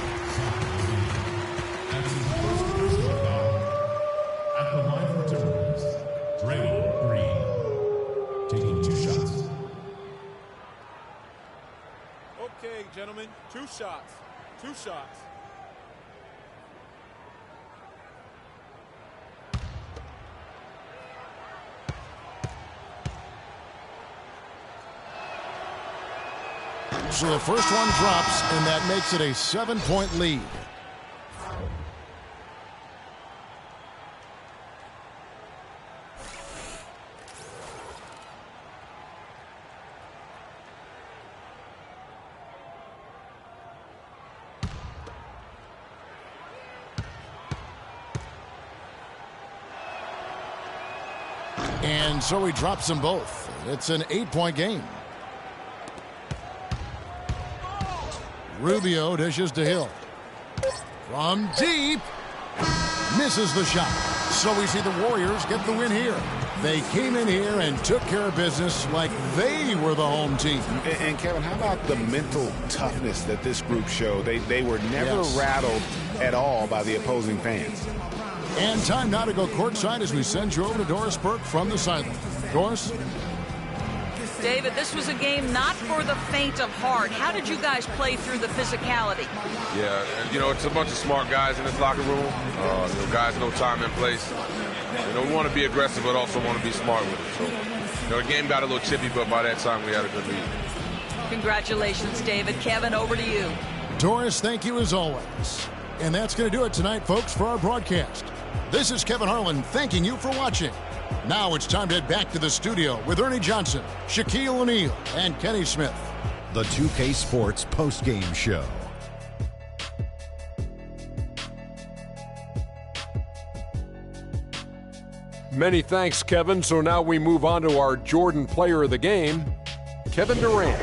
S8: At the line for Timberwolves, Draymond Green, taking 2 shots.
S10: Okay, gentlemen, 2 shots. 2 shots.
S4: So the first one drops, and that makes it a 7-point lead. And so he drops them both. It's an 8-point game. Rubio dishes to Hill. From deep. Misses the shot. So we see the Warriors get the win here. They came in here and took care of business like they were the home team.
S5: And Kevin, how about the mental toughness that this group showed? They were never rattled at all by the opposing fans.
S4: And time now to go courtside as we send you over to Doris Burke from the sideline. Doris?
S7: David, this was a game not for the faint of heart. How did you guys play through the physicality?
S14: Yeah, you know, it's a bunch of smart guys in this locker room. Guys know time and place. We want to be aggressive, but also want to be smart with it. So, the game got a little chippy, but by that time we had a good lead.
S7: Congratulations, David. Kevin, over to you.
S4: Doris, thank you as always. And that's going to do it tonight, folks, for our broadcast. This is Kevin Harlan thanking you for watching. Now it's time to head back to the studio with Ernie Johnson, Shaquille O'Neal, and Kenny Smith.
S12: The 2K Sports postgame show.
S1: Many thanks, Kevin. So now we move on to our Jordan player of the game, Kevin Durant.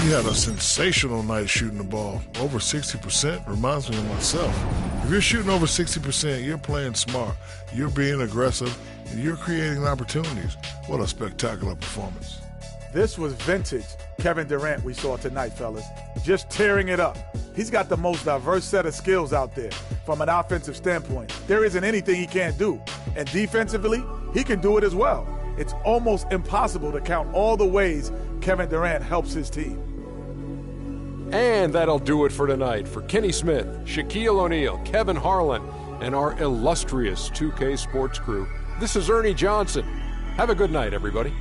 S2: He had a sensational night shooting the ball. Over 60% reminds me of myself. If you're shooting over 60%, you're playing smart. You're being aggressive, and you're creating opportunities. What a spectacular performance.
S3: This was vintage Kevin Durant we saw tonight, fellas. Just tearing it up. He's got the most diverse set of skills out there from an offensive standpoint. There isn't anything he can't do. And defensively, he can do it as well. It's almost impossible to count all the ways Kevin Durant helps his team.
S1: And that'll do it for tonight. For Kenny Smith, Shaquille O'Neal, Kevin Harlan, and our illustrious 2K Sports crew, this is Ernie Johnson. Have a good night, everybody.